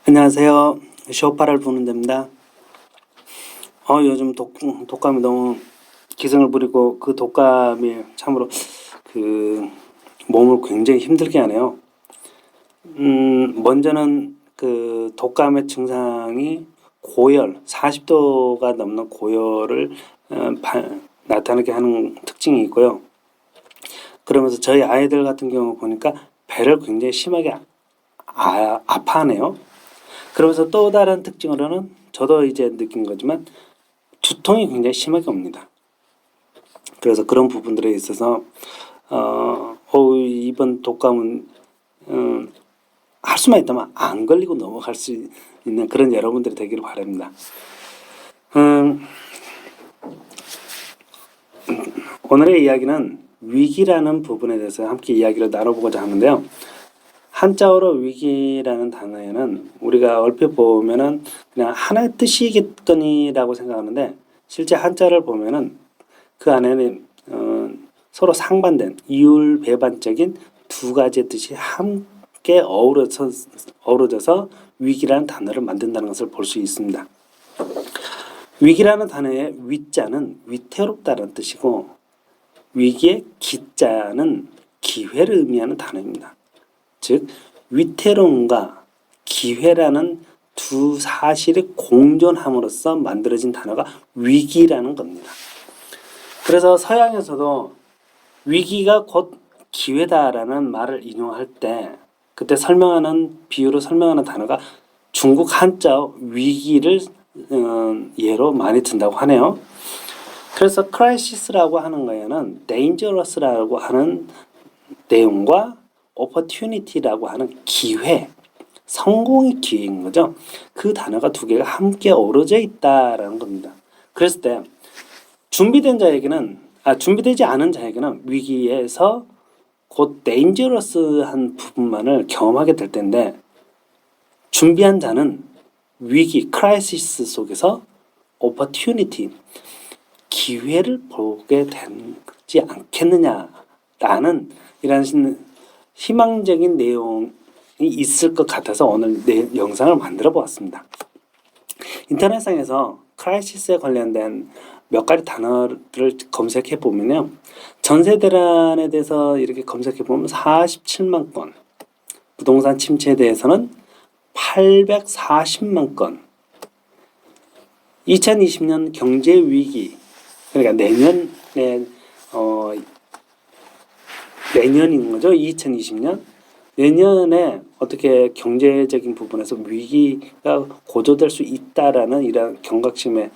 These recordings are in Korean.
안녕하세요. 쇼파를 부는 데입니다. 요즘 독감이 너무 기승을 부리고 그 독감이 참으로 그 몸을 굉장히 힘들게 하네요. 먼저는 그 독감의 증상이 고열, 40도가 넘는 고열을 나타나게 하는 특징이 있고요. 그러면서 저희 아이들 같은 경우 보니까 배를 굉장히 심하게 아파하네요. 그러면서 또 다른 특징으로는 저도 이제 느낀 거지만 두통이 굉장히 심하게 옵니다. 그래서 그런 부분들에 있어서 이번 독감은 할 수만 있다면 안 걸리고 넘어갈 수 있는 그런 여러분들이 되기를 바랍니다. 오늘의 이야기는 위기라는 부분에 대해서 함께 이야기를 나눠보고자 하는데요. 한자어로 위기라는 단어에는 우리가 얼핏 보면은 그냥 하나의 뜻이겠거니라고 생각하는데 실제 한자를 보면은 그 안에는 서로 상반된 이율배반적인 두 가지의 뜻이 함께 어우러져서 위기라는 단어를 만든다는 것을 볼 수 있습니다. 위기라는 단어의 위자는 위태롭다는 뜻이고 위기의 기자는 기회를 의미하는 단어입니다. 즉 위태로움과 기회라는 두 사실이 공존함으로써 만들어진 단어가 위기라는 겁니다. 그래서 서양에서도 위기가 곧 기회다라는 말을 인용할 때 그때 비유로 설명하는 단어가 중국 한자어 위기를 예로 많이 든다고 하네요. 그래서 크라이시스라고 하는 거에는 dangerous라고 하는 내용과 opportunity라고 하는 기회, 성공의 기회인 거죠. 그 단어가 두 개가 함께 어우러져 있다라는 겁니다. 그랬을 때 준비되지 않은 자에게는 위기에서 곧 dangerous한 부분만을 경험하게 될 텐데 준비한 자는 위기, 크라이시스 속에서 opportunity, 기회를 보게 되지 않겠느냐라는 이런 희망적인 내용이 있을 것 같아서 오늘 영상을 만들어 보았습니다. 인터넷상에서 크라이시스에 관련된 몇 가지 단어를 검색해 보면요. 전세대란에 대해서 이렇게 검색해 보면 47만 건, 부동산 침체에 대해서는 840만 건, 2020년 경제 위기, 그러니까 내년인 거죠. 2020년. 내년에 어떻게 경제적인 부분에서 위기가 고조될 수 있다라는 이런 경각심의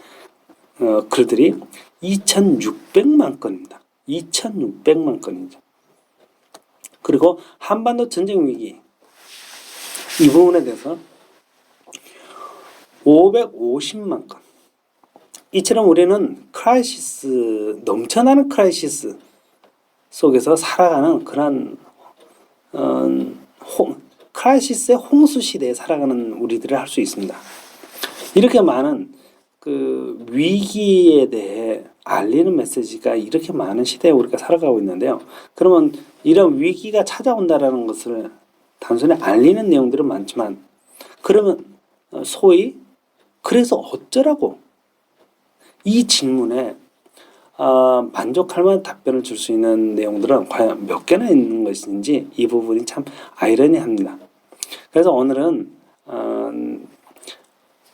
글들이 2,600만 건입니다. 2,600만 건이죠. 그리고 한반도 전쟁 위기 이 부분에 대해서 550만 건. 이처럼 우리는 넘쳐나는 크라이시스 속에서 살아가는 그런 크라이시스의 홍수 시대에 살아가는 우리들을 할 수 있습니다. 이렇게 많은 그 위기에 대해 알리는 메시지가 이렇게 많은 시대에 우리가 살아가고 있는데요. 그러면 이런 위기가 찾아온다라는 것을 단순히 알리는 내용들은 많지만 그러면 소위 그래서 어쩌라고 이 질문에 만족할 만한 답변을 줄 수 있는 내용들은 과연 몇 개나 있는 것인지 이 부분이 참 아이러니합니다. 그래서 오늘은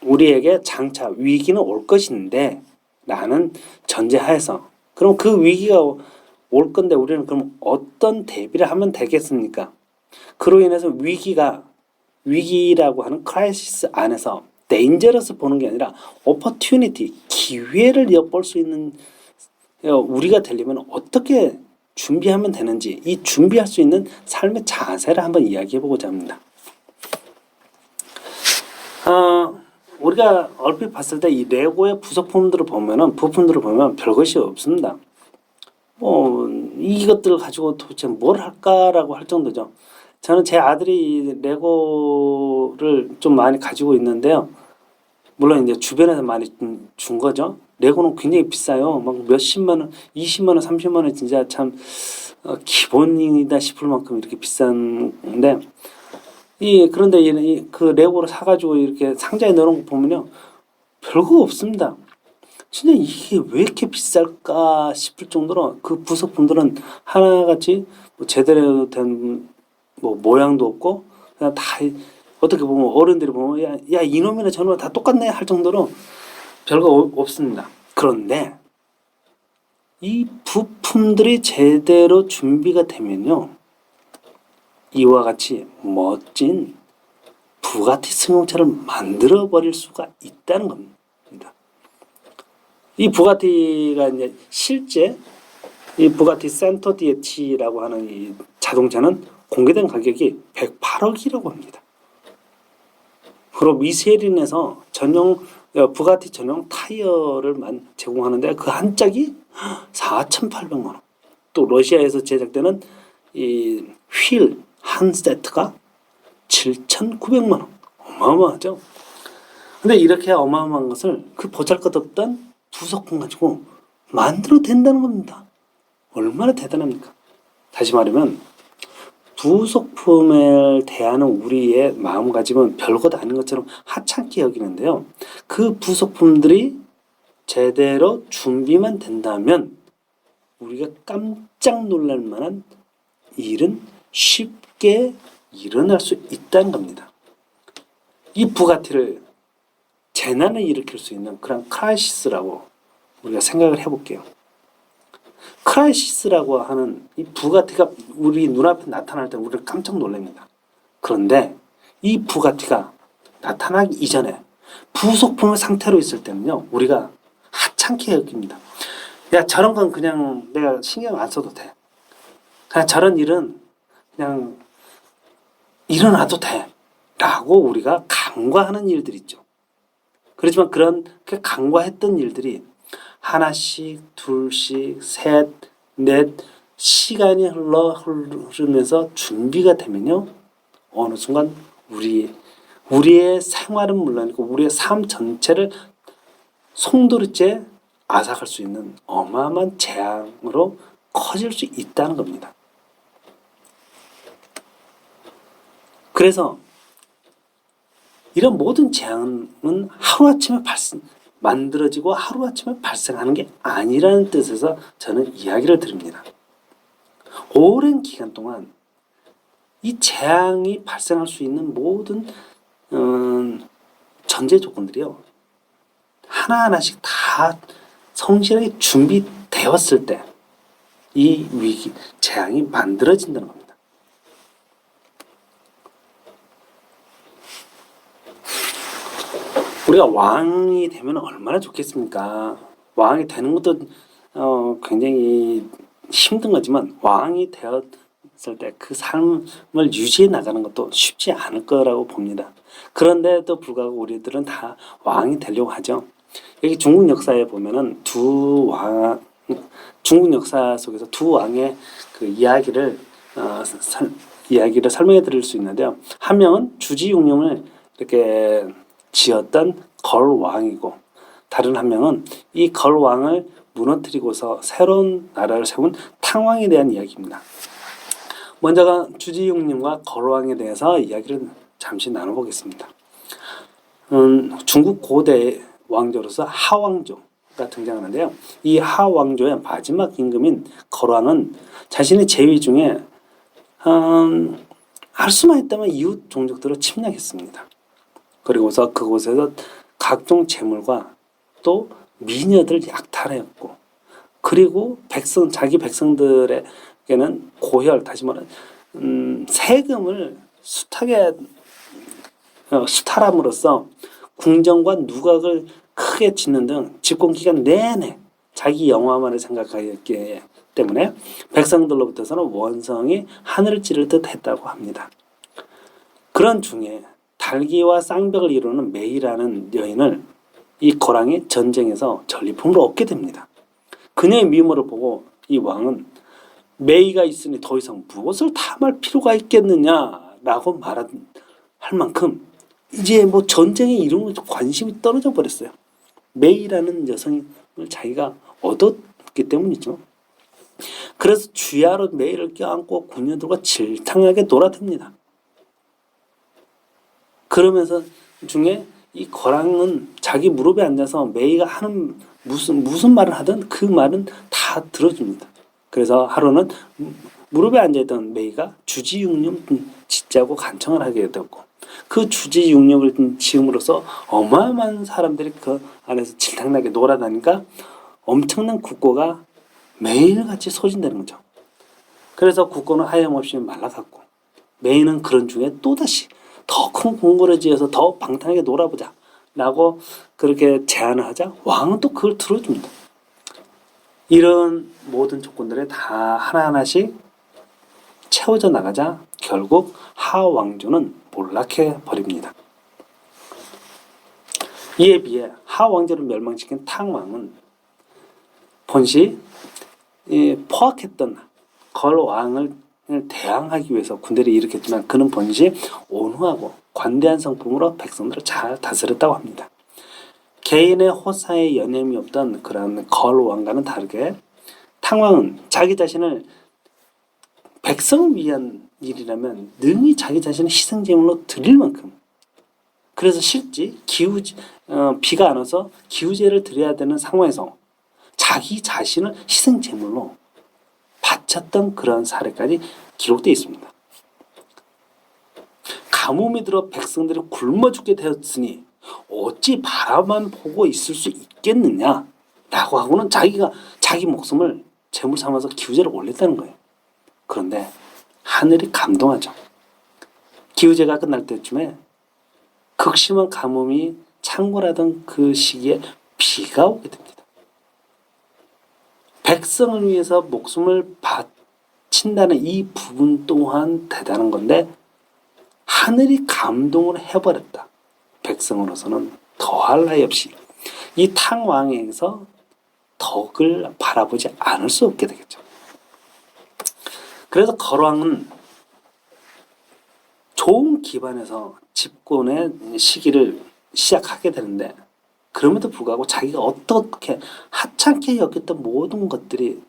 우리에게 장차 위기는 올 것인데 라는 전제하에서 그럼 그 위기가 올 건데 우리는 그럼 어떤 대비를 하면 되겠습니까? 그로 인해서 위기라고 하는 크라이시스 안에서 dangerous 보는 게 아니라 opportunity, 기회를 엿볼 수 있는 우리가 되려면 어떻게 준비하면 되는지 이 준비할 수 있는 삶의 자세를 한번 이야기해 보고자 합니다. 우리가 얼핏 봤을 때 이 레고의 부품들을 보면 별것이 없습니다. 이것들을 가지고 도대체 뭘 할까라고 할 정도죠. 저는 제 아들이 레고를 좀 많이 가지고 있는데요. 물론 이제 주변에서 많이 준 거죠. 레고는 굉장히 비싸요. 막 몇십만 원, 20만 원, 30만 원 진짜 참 기본이다 싶을 만큼 이렇게 비싼데 그런데 그 레고를 사가지고 이렇게 상자에 넣어놓은 거 보면요, 별거 없습니다. 진짜 이게 왜 이렇게 비쌀까 싶을 정도로 그 부속품들은 하나같이 뭐 제대로 된 뭐 모양도 없고 그냥 다 어떻게 보면 어른들이 보면 야 이놈이나 저놈이나 다 똑같네 할 정도로 별거 없습니다. 그런데 이 부품들이 제대로 준비가 되면요, 이와 같이 멋진 부가티 승용차를 만들어 버릴 수가 있다는 겁니다. 이 부가티가 이제 실제 이 부가티 센터 DH라고 하는 이 자동차는 공개된 가격이 108억이라고 합니다. 그리고 미쉐린에서 전용 부가티 전용 타이어를 제공하는데 그 한 짝이 4,800만 원. 또 러시아에서 제작되는 이 휠 한 세트가 7,900만 원. 어마어마하죠. 근데 이렇게 어마어마한 것을 그 보잘것없던 부속품 가지고 만들어 된다는 겁니다. 얼마나 대단합니까? 다시 말하면 부속품을 대하는 우리의 마음가짐은 별것 아닌 것처럼 하찮게 여기는데요. 그 부속품들이 제대로 준비만 된다면 우리가 깜짝 놀랄 만한 일은 쉽게 일어날 수 있다는 겁니다. 이 부가티를 재난을 일으킬 수 있는 그런 크라이시스라고 우리가 생각을 해볼게요. 크라이시스라고 하는 이 부가티가 우리 눈앞에 나타날 때 우리를 깜짝 놀랍니다. 그런데 이 부가티가 나타나기 이전에 부속품의 상태로 있을 때는요, 우리가 하찮게 여깁니다. 야, 저런 건 그냥 내가 신경 안 써도 돼. 그냥 저런 일은 그냥 일어나도 돼. 라고 우리가 간과하는 일들이 있죠. 그렇지만 그런 간과했던 일들이 하나씩, 둘씩, 셋, 넷 시간이 흐르면서 준비가 되면요, 어느 순간 우리의 생활은 물론이고 우리의 삶 전체를 송두리째 앗아갈 수 있는 어마어마한 재앙으로 커질 수 있다는 겁니다. 그래서 이런 모든 재앙은 하루아침에 만들어지고 하루아침에 발생하는 게 아니라는 뜻에서 저는 이야기를 드립니다. 오랜 기간 동안 이 재앙이 발생할 수 있는 모든 전제 조건들이요, 하나하나씩 다 성실하게 준비되었을 때 이 위기, 재앙이 만들어진다는 겁니다. 우리가 왕이 되면 얼마나 좋겠습니까? 왕이 되는 것도 굉장히 힘든 거지만 왕이 되었을 때 그 삶을 유지해 나가는 것도 쉽지 않을 거라고 봅니다. 그런데도 불구하고 우리들은 다 왕이 되려고 하죠. 여기 중국 역사에 보면은 중국 역사 속에서 두 왕의 그 이야기를 설명해 드릴 수 있는데요. 한 명은 주지용령을 이렇게 지었던 걸왕이고, 다른 한 명은 이 걸왕을 무너뜨리고서 새로운 나라를 세운 탕왕에 대한 이야기입니다. 먼저가 주지용령과 걸왕에 대해서 이야기를 잠시 나눠보겠습니다. 중국 고대 왕조로서 하왕조가 등장하는데요. 이 하왕조의 마지막 임금인 걸왕은 자신의 재위 중에 할 수만 있다면 이웃 종족들을 침략했습니다. 그리고서 그곳에서 각종 재물과 또 미녀들 약탈했고, 그리고 자기 백성들에게는 고혈, 다시 말하면 세금을 수탈함으로써 궁정과 누각을 크게 짓는 등 집권 기간 내내 자기 영화만을 생각하기 때문에 백성들로부터서는 원성이 하늘을 찌를 듯 했다고 합니다. 그런 중에 달기와 쌍벽을 이루는 메이라는 여인을 이 거랑이 전쟁에서 전리품으로 얻게 됩니다. 그녀의 미모를 보고 이 왕은 메이가 있으니 더 이상 무엇을 탐할 필요가 있겠느냐라고 말할 만큼 이제 뭐 전쟁에 이런 관심이 떨어져 버렸어요. 메이라는 여성을 자기가 얻었기 때문이죠. 그래서 주야로 메이를 껴안고 궁녀들과 질탕하게 놀아댑니다. 그러면서 중에 이 거랑은 자기 무릎에 앉아서 메이가 하는 무슨 말을 하든 그 말은 다 들어줍니다. 그래서 하루는 무릎에 앉아있던 메이가 주지육lum 짓자고 간청을 하게 되었고, 그 주지육lum을 지음으로써 어마어마한 사람들이 그 안에서 질탕나게 놀아다니까 엄청난 국고가 매일같이 소진되는 거죠. 그래서 국고는 하염없이 말라갔고, 메이는 그런 중에 또다시 더 큰 궁궐을 지어서 더 방탕하게 놀아보자 라고 그렇게 제안을 하자 왕은 또 그걸 들어줍니다. 이런 모든 조건들에 다 하나하나씩 채워져 나가자 결국 하왕조는 몰락해 버립니다. 이에 비해 하왕조를 멸망시킨 탕왕은 본시 포악했던 걸왕을 대항하기 위해서 군대를 일으켰지만 그는 본시 온후하고 관대한 성품으로 백성들을 잘 다스렸다고 합니다. 개인의 호사에 여념이 없던 그런 걸왕과는 다르게 탕왕은 자기 자신을 백성을 위한 일이라면 능히 자기 자신을 희생제물로 드릴 만큼, 그래서 실제 비가 안 와서 기우제를 드려야 되는 상황에서 자기 자신을 희생제물로 바쳤던 그런 사례까지 기록되어 있습니다. 가뭄이 들어 백성들이 굶어 죽게 되었으니 어찌 바라만 보고 있을 수 있겠느냐 라고 하고는 자기 목숨을 제물 삼아서 기우제를 올렸다는 거예요. 그런데 하늘이 감동하죠. 기우제가 끝날 때쯤에 극심한 가뭄이 창궐하던 그 시기에 비가 오게 됩니다. 백성을 위해서 목숨을 바친다는 이 부분 또한 대단한 건데 하늘이 감동을 해버렸다. 백성으로서는 더할 나위 없이 이 탕왕에게서 덕을 바라보지 않을 수 없게 되겠죠. 그래서 걸왕은 좋은 기반에서 집권의 시기를 시작하게 되는데 그럼에도 불구하고 자기가 어떻게 하찮게 여겼던 모든 것들이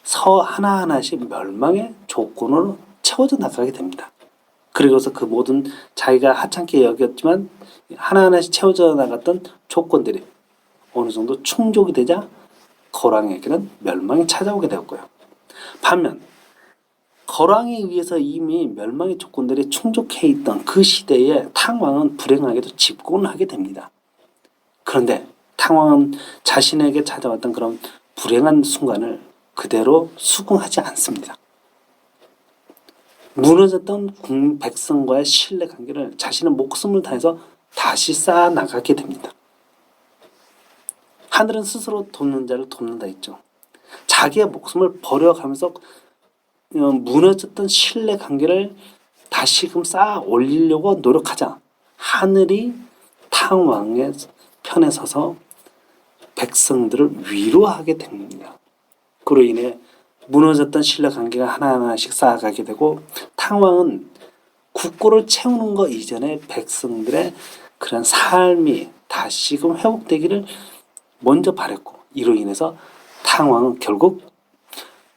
하나하나씩 멸망의 조건으로 채워져 나가게 됩니다. 그리고서 그 모든 자기가 하찮게 여겼지만 하나하나씩 채워져 나갔던 조건들이 어느 정도 충족이 되자 거랑에게는 멸망이 찾아오게 되었고요. 반면 거랑에 의해서 이미 멸망의 조건들이 충족해 있던 그 시대에 탕왕은 불행하게도 집권을 하게 됩니다. 그런데 탕왕은 자신에게 찾아왔던 그런 불행한 순간을 그대로 수긍하지 않습니다. 무너졌던 백성과의 신뢰관계를 자신의 목숨을 다해서 다시 쌓아나가게 됩니다. 하늘은 스스로 돕는 자를 돕는다 했죠. 자기의 목숨을 버려가면서 무너졌던 신뢰관계를 다시금 쌓아 올리려고 노력하자 하늘이 탕왕의 편에 서서 백성들을 위로하게 됩니다. 그로 인해 무너졌던 신뢰관계가 하나하나씩 쌓아가게 되고 탕왕은 국고를 채우는 것 이전에 백성들의 그런 삶이 다시금 회복되기를 먼저 바랬고 이로 인해서 탕왕은 결국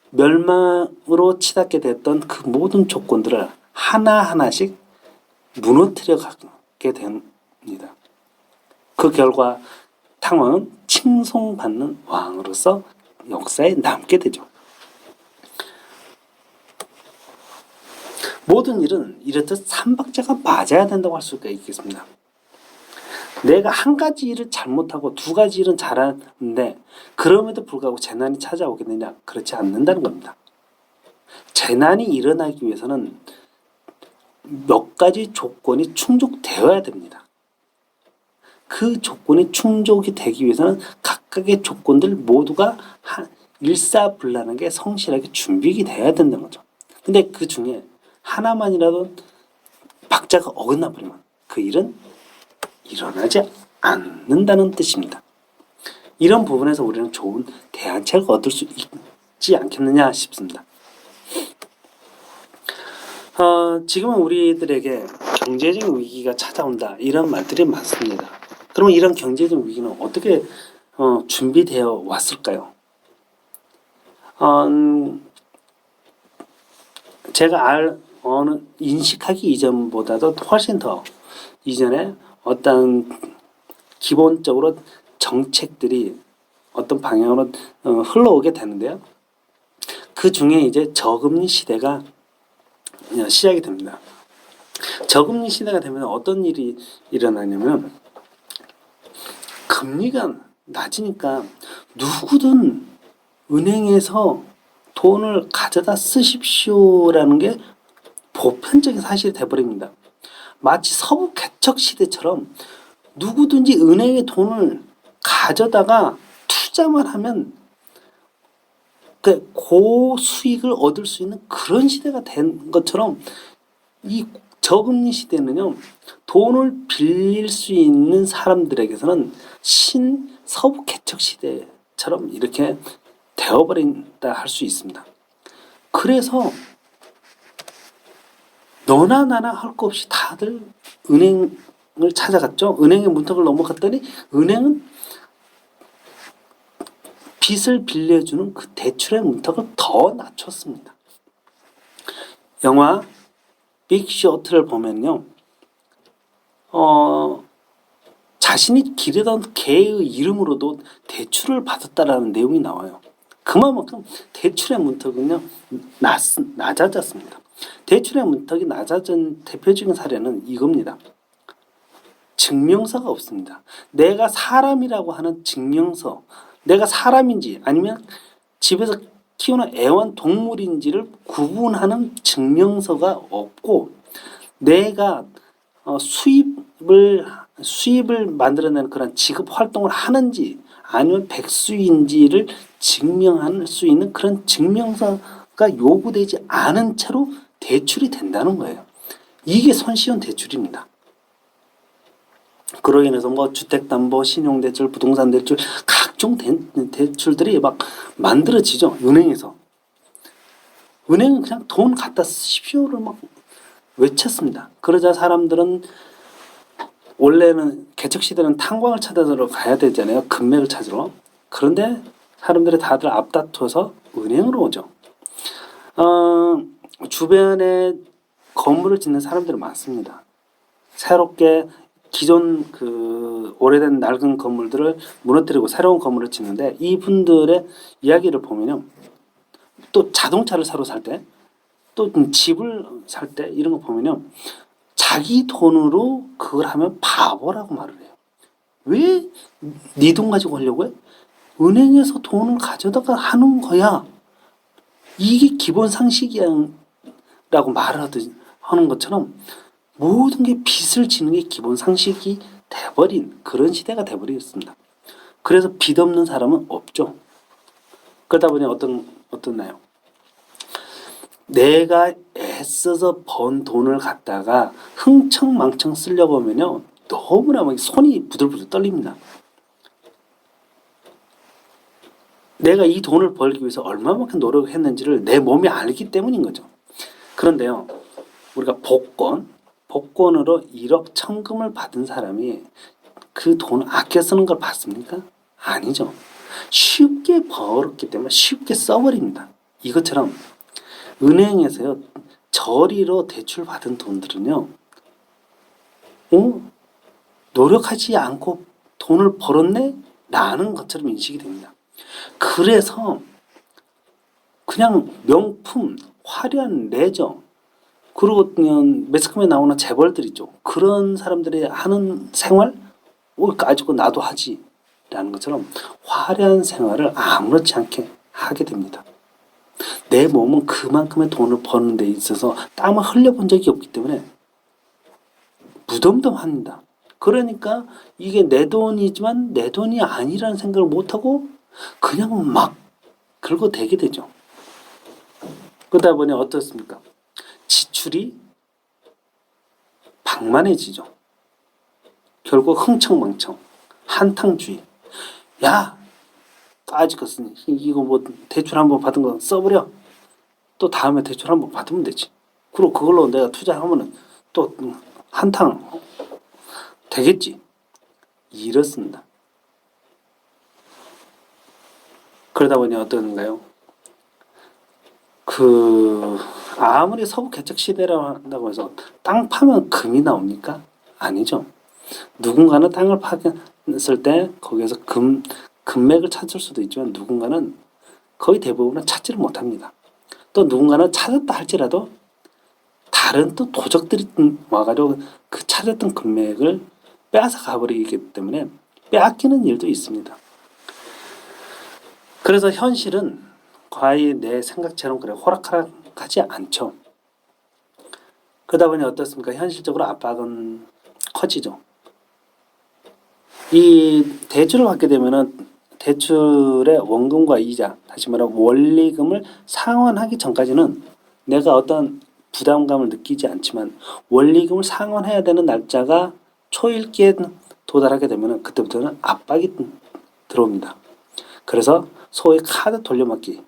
멸망으로 치닫게 됐던 그 모든 조건들을 하나하나씩 무너뜨려 가게 됩니다. 그 결과 탕왕은 칭송받는 왕으로서 역사에 남게 되죠. 모든 일은 이렇듯 삼박자가 맞아야 된다고 할 수가 있겠습니다. 내가 한 가지 일을 잘못하고 두 가지 일은 잘하는데 그럼에도 불구하고 재난이 찾아오겠느냐? 그렇지 않는다는 겁니다. 재난이 일어나기 위해서는 몇 가지 조건이 충족되어야 됩니다. 그 조건이 충족이 되기 위해서는 각각의 조건들 모두가 일사불란하게 성실하게 준비가 되어야 된다는 거죠. 근데 그 중에 하나만이라도 박자가 어긋나 버리면 그 일은 일어나지 않는다는 뜻입니다. 이런 부분에서 우리는 좋은 대안책을 얻을 수 있지 않겠느냐 싶습니다. 지금은 우리들에게 경제적 위기가 찾아온다 이런 말들이 많습니다. 그러면 이런 경제적 위기는 어떻게 준비되어 왔을까요? 제가 어느 인식하기 이전보다도 훨씬 더 이전에 어떤 기본적으로 정책들이 어떤 방향으로 흘러오게 되는데요. 그 중에 이제 저금리 시대가 시작이 됩니다. 저금리 시대가 되면 어떤 일이 일어나냐면 금리가 낮으니까 누구든 은행에서 돈을 가져다 쓰십시오라는 게 보편적인 사실이 돼버립니다. 마치 서부 개척 시대처럼 누구든지 은행에 돈을 가져다가 투자만 하면 그 고수익을 얻을 수 있는 그런 시대가 된 것처럼 이 저금리 시대는요, 돈을 빌릴 수 있는 사람들에게서는 신서부 개척 시대처럼 이렇게 되어버린다 할 수 있습니다. 그래서 너나 나나 할 거 없이 다들 은행을 찾아갔죠. 은행의 문턱을 넘어갔더니 은행은 빚을 빌려주는 그 대출의 문턱을 더 낮췄습니다. 영화 빅쇼트를 보면요, 자신이 기르던 개의 이름으로도 대출을 받았다라는 내용이 나와요. 그만큼 대출의 문턱은요 낮아졌습니다. 대출의 문턱이 낮아진 대표적인 사례는 이겁니다. 증명서가 없습니다. 내가 사람이라고 하는 증명서, 내가 사람인지 아니면 집에서 키우는 애완동물인지를 구분하는 증명서가 없고, 내가 수입을 만들어내는 그런 직업 활동을 하는지 아니면 백수인지를 증명할 수 있는 그런 증명서가 요구되지 않은 채로 대출이 된다는 거예요. 이게 손쉬운 대출입니다. 그로 인해서 뭐 주택담보, 신용대출, 부동산대출, 각종 대출들이 막 만들어지죠. 은행에서. 은행은 그냥 돈 갖다 쓰십시오를 막 외쳤습니다. 그러자 사람들은, 원래는 개척시대는 탄광을 찾아서 가야 되잖아요. 금맥을 찾으러. 그런데 사람들이 다들 앞다퉈서 은행으로 오죠. 주변에 건물을 짓는 사람들이 많습니다. 새롭게 기존 그 오래된 낡은 건물들을 무너뜨리고 새로운 건물을 짓는데, 이분들의 이야기를 보면요, 또 자동차를 새로 살 때, 또 집을 살 때 이런 거 보면요, 자기 돈으로 그걸 하면 바보라고 말을 해요. 왜 네 돈 가지고 하려고 해? 은행에서 돈을 가져다가 하는 거야. 이게 기본 상식이라고 하는 것처럼 모든 게 빚을 지는 게 기본 상식이 돼버린 그런 시대가 돼버렸습니다. 그래서 빚 없는 사람은 없죠. 그러다 보니 어떻나요? 내가 애써서 번 돈을 갖다가 흥청망청 쓰려고 하면요, 너무나 막 손이 부들부들 떨립니다. 내가 이 돈을 벌기 위해서 얼마만큼 노력을 했는지를 내 몸이 알기 때문인 거죠. 그런데요, 우리가 복권으로 1억 천금을 받은 사람이 그 돈 아껴 쓰는 걸 봤습니까? 아니죠. 쉽게 벌었기 때문에 쉽게 써버립니다. 이것처럼 은행에서요, 저리로 대출 받은 돈들은요, 노력하지 않고 돈을 벌었네? 라는 것처럼 인식이 됩니다. 그래서 그냥 명품, 화려한 레저, 그리고 그냥 매스컴에 나오는 재벌들 있죠. 그런 사람들이 하는 생활, 가지고 나도 하지 라는 것처럼 화려한 생활을 아무렇지 않게 하게 됩니다. 내 몸은 그만큼의 돈을 버는 데 있어서 땀을 흘려본 적이 없기 때문에 무덤덤합니다. 그러니까 이게 내 돈이지만 내 돈이 아니라는 생각을 못하고 그냥 막 긁어대게 되죠. 그러다 보니 어떻습니까? 지출이 방만해지죠. 결국 흥청망청, 한탕주의. 야, 까짓것은 이거 뭐 대출 한번 받은 거 써버려. 또 다음에 대출 한번 받으면 되지. 그리고 그걸로 내가 투자하면은 또 한탕 되겠지. 이렇습니다. 그러다 보니 어떤가요? 아무리 서부 개척 시대라고 한다고 해서 땅 파면 금이 나옵니까? 아니죠. 누군가는 땅을 파했을 때 거기에서 금맥을 찾을 수도 있지만 누군가는 거의 대부분은 찾지를 못합니다. 또 누군가는 찾았다 할지라도 다른 또 도적들이 와가지고 그 찾았던 금맥을 빼앗아 가버리기 때문에 빼앗기는 일도 있습니다. 그래서 현실은 거의 내 생각처럼 그래 호락호락하지 않죠. 그러다 보니 어떻습니까? 현실적으로 압박은 커지죠. 이 대출을 받게 되면은 대출의 원금과 이자, 다시 말하면 원리금을 상환하기 전까지는 내가 어떤 부담감을 느끼지 않지만 원리금을 상환해야 되는 날짜가 초일기에 도달하게 되면은 그때부터는 압박이 들어옵니다. 그래서 소위 카드 돌려막기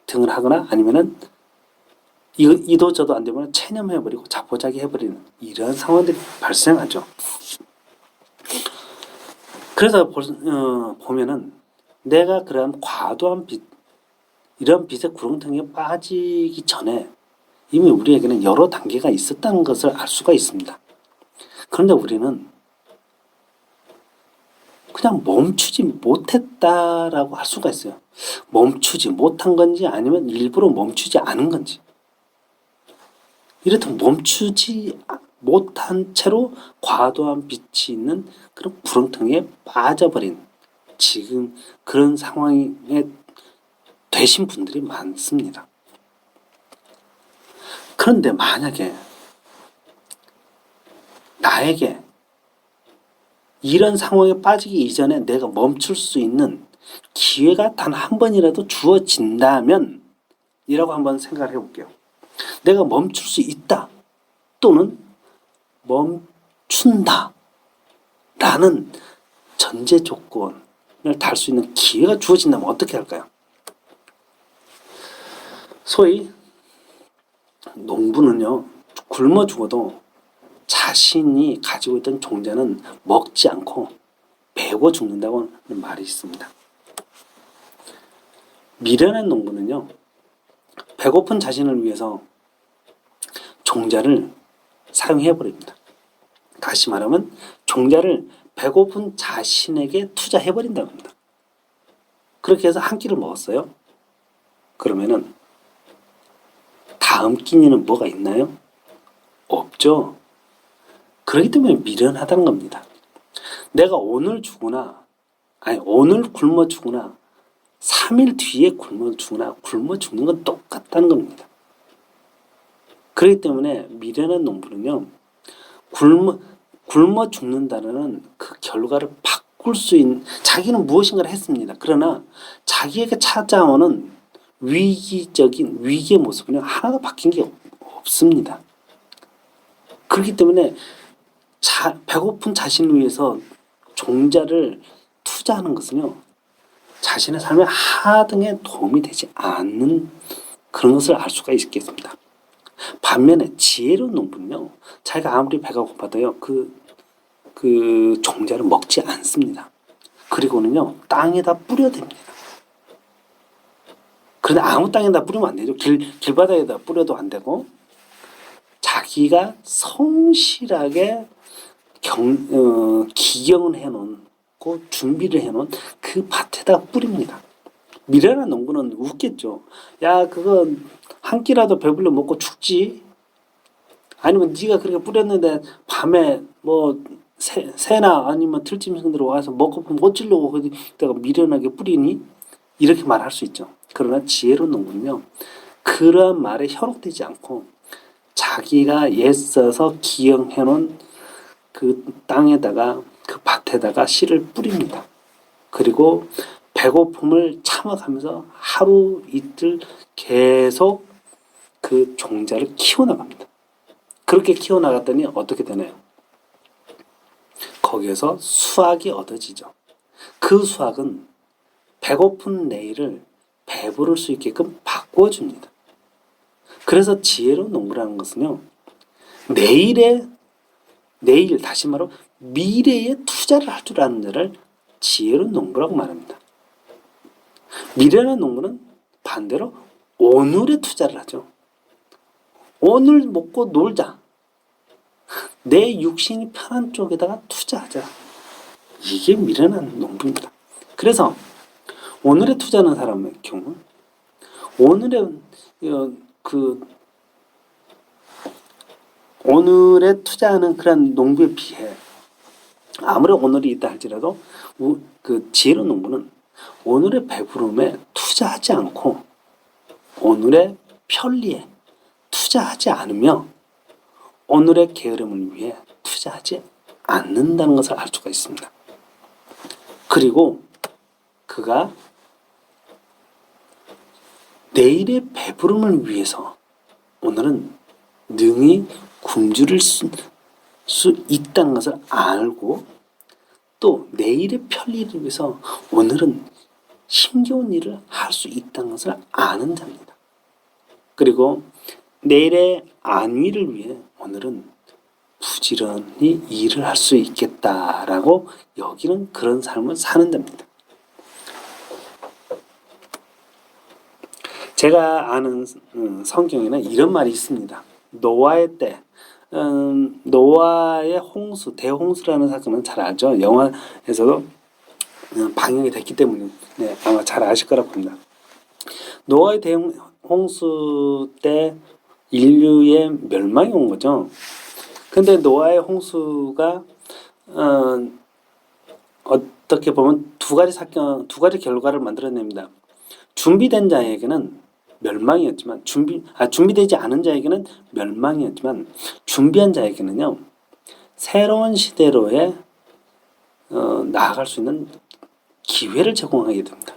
등을 하거나 아니면은 이도 저도 안 되면 체념해버리고 자포자기 해버리는 이런 상황들이 발생하죠. 그래서 보면은 내가 그러한 과도한 빚, 이런 빚의 구렁텅이에 빠지기 전에 이미 우리에게는 여러 단계가 있었다는 것을 알 수가 있습니다. 그런데 우리는 그냥 멈추지 못했다라고 할 수가 있어요. 멈추지 못한 건지 아니면 일부러 멈추지 않은 건지. 이렇듯 멈추지 못한 채로 과도한 빚이 있는 그런 구렁텅이에 빠져버린 지금 그런 상황에 되신 분들이 많습니다. 그런데 만약에 나에게 이런 상황에 빠지기 이전에 내가 멈출 수 있는 기회가 단 한 번이라도 주어진다면 이라고 한번 생각을 해볼게요. 내가 멈출 수 있다 또는 멈춘다 라는 전제 조건을 달 수 있는 기회가 주어진다면 어떻게 할까요? 소위 농부는요, 굶어 죽어도 자신이 가지고 있던 종자는 먹지 않고 베고 죽는다고 하는 말이 있습니다. 미련한 농부는요, 배고픈 자신을 위해서 종자를 사용해버립니다. 다시 말하면 종자를 배고픈 자신에게 투자해버린다고 합니다. 그렇게 해서 한 끼를 먹었어요. 그러면은 다음 끼니는 뭐가 있나요? 없죠. 그렇기 때문에 미련하다는 겁니다. 내가 오늘 죽으나, 아니 오늘 굶어 죽으나 3일 뒤에 굶어 죽으나 굶어 죽는 건 똑같다는 겁니다. 그렇기 때문에 미련한 농부는요, 굶어 죽는다는 그 결과를 바꿀 수 있는, 자기는 무엇인가를 했습니다. 그러나 자기에게 찾아오는 위기의 모습은 하나도 바뀐 게 없습니다. 그렇기 때문에 배고픈 자신을 위해서 종자를 투자하는 것은요, 자신의 삶의 하등에 도움이 되지 않는 그런 것을 알 수가 있겠습니다. 반면에 지혜로운 농부는요, 자기가 아무리 배가 고파도요, 그 종자를 먹지 않습니다. 그리고는요, 땅에다 뿌려댑니다. 그런데 아무 땅에다 뿌리면 안 되죠. 길바닥에다 뿌려도 안 되고, 자기가 성실하게 기경을 해놓고 준비를 해놓은 그 밭에다 뿌립니다. 미련한 농부는 웃겠죠. 야, 그건 한 끼라도 배불러 먹고 죽지. 아니면 네가 그렇게 뿌렸는데 밤에 뭐 새나 아니면 들짐승들 와서 먹고 못 질려고 거기다가 미련하게 뿌리니? 이렇게 말할 수 있죠. 그러나 지혜로운 농부는요, 그러한 말에 현혹되지 않고 자기가 애써서 기영해놓은 그 땅에다가, 그 밭에다가 씨를 뿌립니다. 그리고 배고픔을 참아가면서 하루 이틀 계속 그 종자를 키워나갑니다. 그렇게 키워나갔더니 어떻게 되나요? 거기에서 수확이 얻어지죠. 그 수확은 배고픈 내일을 배부를 수 있게끔 바꿔줍니다. 그래서 지혜로운 농부라는 것은요, 내일 다시 말하면 미래에 투자를 할 줄 아는 자를 지혜로운 농부라고 말합니다. 미련한 농부는 반대로 오늘에 투자를 하죠. 오늘 먹고 놀자. 내 육신이 편한 쪽에다가 투자하자. 이게 미련한 농부입니다. 그래서 오늘에 투자하는 사람의 경우 오늘에 투자하는 그런 농부에 비해 아무리 오늘이 있다 할지라도 그 지혜로운 농부는 오늘의 배부름에 투자하지 않고 오늘의 편리에 투자하지 않으며 오늘의 게으름을 위해 투자하지 않는다는 것을 알 수가 있습니다. 그리고 그가 내일의 배부름을 위해서 오늘은 능히 굶주릴 수 있다는 것을 알고 또 내일의 편리를 위해서 오늘은 힘겨운 일을 할 수 있다는 것을 아는 자입니다. 그리고 내일의 안위를 위해 오늘은 부지런히 일을 할 수 있겠다라고 여기는 그런 삶을 사는 자입니다. 제가 아는 성경에는 이런 말이 있습니다. 노아의 때, 노아의 홍수, 대홍수라는 사건은 잘 알죠. 영화에서도 방영이 됐기 때문에 아마 잘 아실 거라고 봅니다. 노아의 대홍수 때 인류의 멸망이 온 거죠. 근데 노아의 홍수가 어떻게 보면 두 가지 결과를 만들어냅니다. 준비된 자에게는 멸망이었지만 준비되지 않은 자에게는 멸망이었지만 준비한 자에게는요 새로운 시대로의 나아갈 수 있는 기회를 제공하게 됩니다.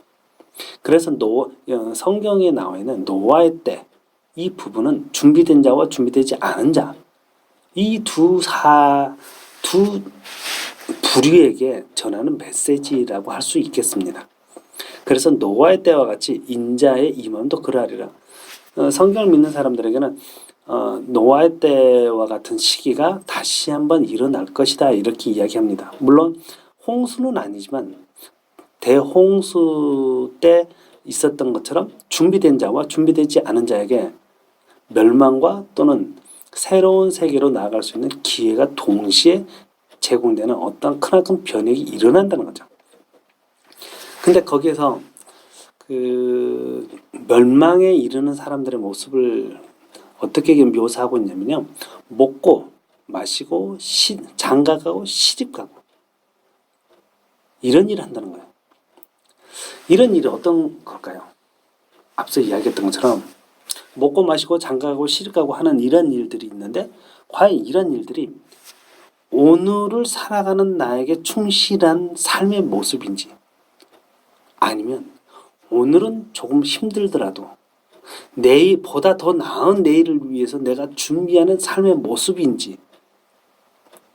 그래서 성경에 나와 있는 노아의 때 이 부분은 준비된 자와 준비되지 않은 자 이 두 부류에게 전하는 메시지라고 할 수 있겠습니다. 그래서 노아의 때와 같이 인자의 임함도 그러하리라. 성경을 믿는 사람들에게는 노아의 때와 같은 시기가 다시 한번 일어날 것이다 이렇게 이야기합니다. 물론 홍수는 아니지만 대홍수 때 있었던 것처럼 준비된 자와 준비되지 않은 자에게 멸망과 또는 새로운 세계로 나아갈 수 있는 기회가 동시에 제공되는 어떤 크나큰 변혁이 일어난다는 거죠. 근데 거기에서 그 멸망에 이르는 사람들의 모습을 어떻게 묘사하고 있냐면요. 먹고 마시고 장가가고 시집가고 이런 일을 한다는 거예요. 이런 일이 어떤 걸까요? 앞서 이야기했던 것처럼 먹고 마시고 장가가고 시집가고 하는 이런 일들이 있는데 과연 이런 일들이 오늘을 살아가는 나에게 충실한 삶의 모습인지 아니면 오늘은 조금 힘들더라도 내일보다 더 나은 내일을 위해서 내가 준비하는 삶의 모습인지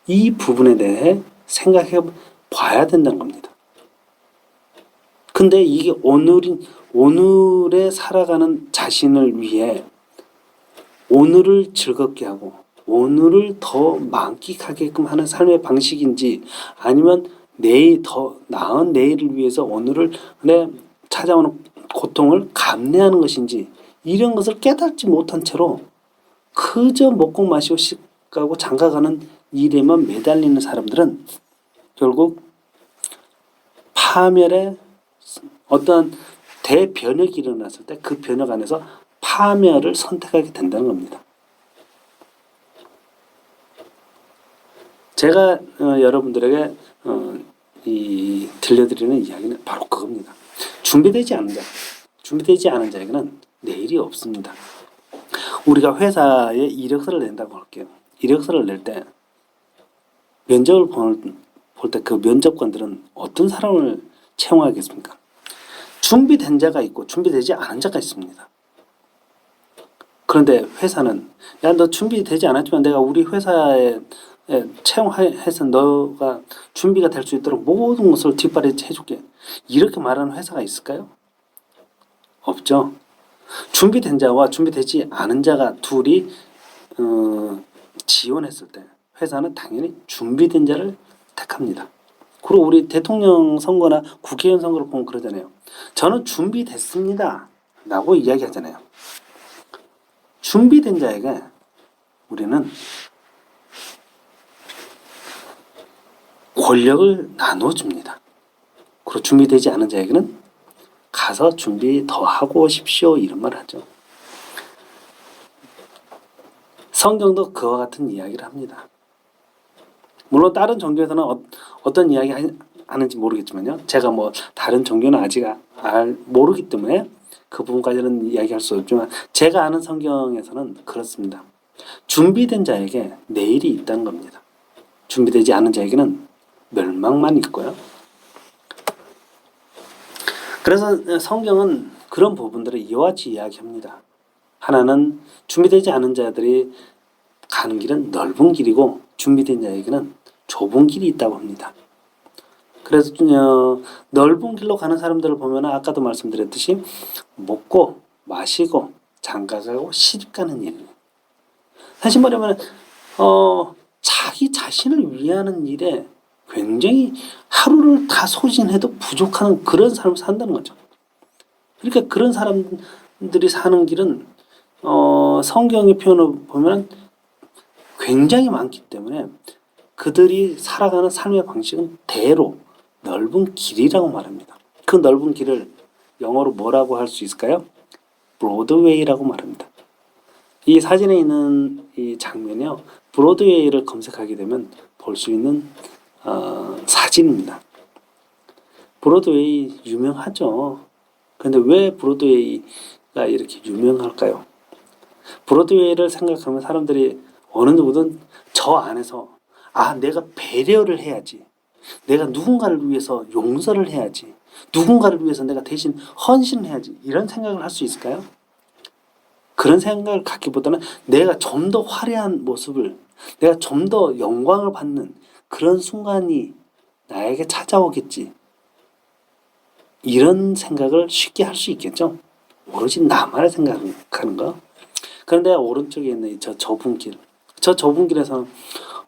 이 부분에 대해 생각해 봐야 된다는 겁니다. 근데 이게 오늘에 살아가는 자신을 위해 오늘을 즐겁게 하고 오늘을 더 만끽하게끔 하는 삶의 방식인지 아니면 내일 더 나은 내일을 위해서 오늘을 찾아오는 고통을 감내하는 것인지 이런 것을 깨닫지 못한 채로 그저 먹고 마시고 씻고 장가가는 일에만 매달리는 사람들은 결국 파멸의 어떤 대변혁이 일어났을 때 그 변혁 안에서 파멸을 선택하게 된다는 겁니다. 제가 여러분들에게 들려드리는 이야기는 바로 그겁니다. 준비되지 않은 자에게는 내일이 없습니다. 우리가 회사에 이력서를 낸다고 할게요. 이력서를 낼 때 면접을 볼 때 그 면접관들은 어떤 사람을 채용하겠습니까? 준비된 자가 있고 준비되지 않은 자가 있습니다. 그런데 회사는 야, 너 준비되지 않았지만 내가 우리 회사에 채용해서 너가 준비가 될 수 있도록 모든 것을 뒷발이 해줄게. 이렇게 말하는 회사가 있을까요? 없죠. 준비된 자와 준비되지 않은 자가 둘이 지원했을 때 회사는 당연히 준비된 자를 택합니다. 그리고 우리 대통령 선거나 국회의원 선거를 보면 그러잖아요. 저는 준비됐습니다 라고 이야기하잖아요. 준비된 자에게 우리는 권력을 나눠줍니다. 그리고 준비되지 않은 자에게는 가서 준비 더 하고 오십시오. 이런 말을 하죠. 성경도 그와 같은 이야기를 합니다. 물론 다른 종교에서는 어떤 이야기 하는지 모르겠지만요. 제가 뭐 다른 종교는 아직 모르기 때문에 그 부분까지는 이야기할 수 없지만 제가 아는 성경에서는 그렇습니다. 준비된 자에게 내일이 있다는 겁니다. 준비되지 않은 자에게는 멸망만 있고요. 그래서 성경은 그런 부분들을 이와 같이 이야기합니다. 하나는 준비되지 않은 자들이 가는 길은 넓은 길이고 준비된 자에게는 좁은 길이 있다고 합니다. 그래서 넓은 길로 가는 사람들을 보면 아까도 말씀드렸듯이 먹고 마시고 장가가고 시집가는 일. 사실 말하면 자기 자신을 위하는 일에 굉장히 하루를 다 소진해도 부족한 그런 삶을 산다는 거죠. 그러니까 그런 사람들이 사는 길은 성경의 표현을 보면 굉장히 많기 때문에 그들이 살아가는 삶의 방식은 대로 넓은 길이라고 말합니다. 그 넓은 길을 영어로 뭐라고 할 수 있을까요? 브로드웨이라고 말합니다. 이 사진에 있는 이 장면이요. 브로드웨이를 검색하게 되면 볼 수 있는 사진입니다. 브로드웨이 유명하죠. 그런데 왜 브로드웨이가 이렇게 유명할까요? 브로드웨이를 생각하면 사람들이 어느 누구든 저 안에서 내가 배려를 해야지. 내가 누군가를 위해서 용서를 해야지. 누군가를 위해서 내가 대신 헌신을 해야지. 이런 생각을 할 수 있을까요? 그런 생각을 갖기보다는 내가 좀 더 화려한 모습을, 내가 좀 더 영광을 받는 그런 순간이 나에게 찾아오겠지. 이런 생각을 쉽게 할 수 있겠죠. 오로지 나만을 생각하는 거. 그런데 오른쪽에 있는 저 좁은 길. 저 좁은 길에서는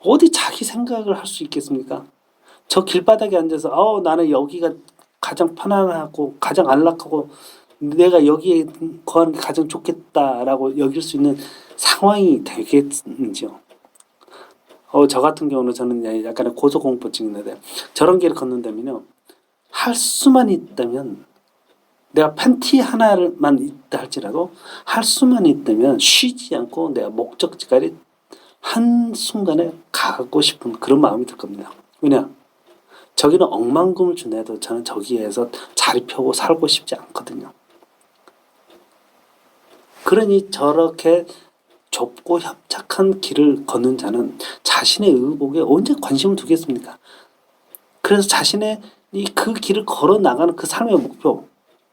어디 자기 생각을 할 수 있겠습니까? 저 길바닥에 앉아서 나는 여기가 가장 편안하고 가장 안락하고 내가 여기에 거하는 게 가장 좋겠다라고 여길 수 있는 상황이 되겠는지요. 저 같은 경우는 저는 약간의 고소공포증이 있는데 저런 길을 걷는다면요. 할 수만 있다면 내가 팬티 하나만 있다 할지라도 할 수만 있다면 쉬지 않고 내가 목적지까지 한순간에 가고 싶은 그런 마음이 들 겁니다. 왜냐? 저기는 억만금을 준다해도 저는 저기에서 자리 펴고 살고 싶지 않거든요. 그러니 저렇게 좁고 협착한 길을 걷는 자는 자신의 의복에 언제 관심을 두겠습니까? 그래서 자신의 그 길을 걸어 나가는 그 삶의 목표,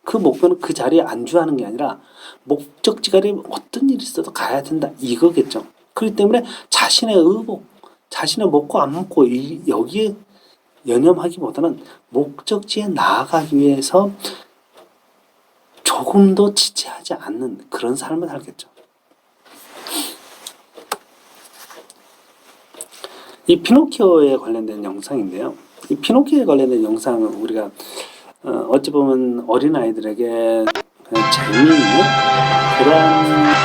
그 목표는 그 자리에 안주하는 게 아니라 목적지까지 어떤 일이 있어도 가야 된다 이거겠죠. 그렇기 때문에 자신의 의복, 자신의 먹고 안 먹고 여기에 연연하기보다는 목적지에 나아가기 위해서 조금도 지체하지 않는 그런 삶을 살겠죠. 이 피노키오에 관련된 영상인데요. 이 피노키오에 관련된 영상은 우리가 어찌 보면 어린아이들에게 그냥 재미있는 그런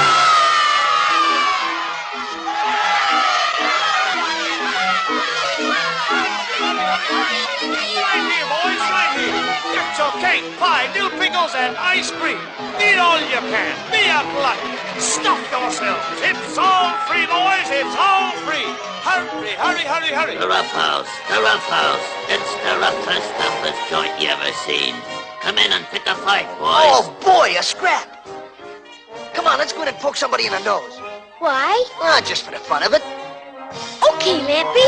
Cake, pie, new pickles, and ice cream. Eat all you can. Be a glutton. Stuff yourselves. It's all free, boys. It's all free. Hurry, hurry, hurry, hurry. The Rough House. The Rough House. It's the roughest, toughest joint you ever seen. Come in and pick a fight, boys. Oh, boy, a scrap. Come on, let's go in and poke somebody in the nose. Why? Just for the fun of it. Okay, Lampy.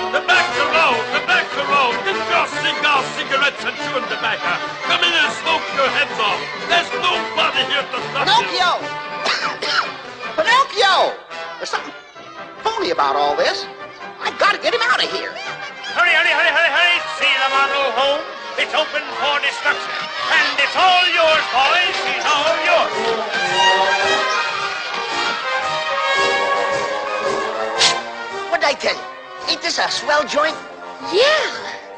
Tobacco roll, discuss cigars, cigarettes, and chewing tobacco. Come in and smoke your heads off. There's nobody here to stop Pinocchio! Pinocchio! There's something phony about all this. I gotta get him out of here. Hurry, hurry, hurry, hurry, hurry. See the model home. It's open for destruction. And it's all yours, boys. It's all yours. What'd I tell you? Ain't this a swell joint? Yeah,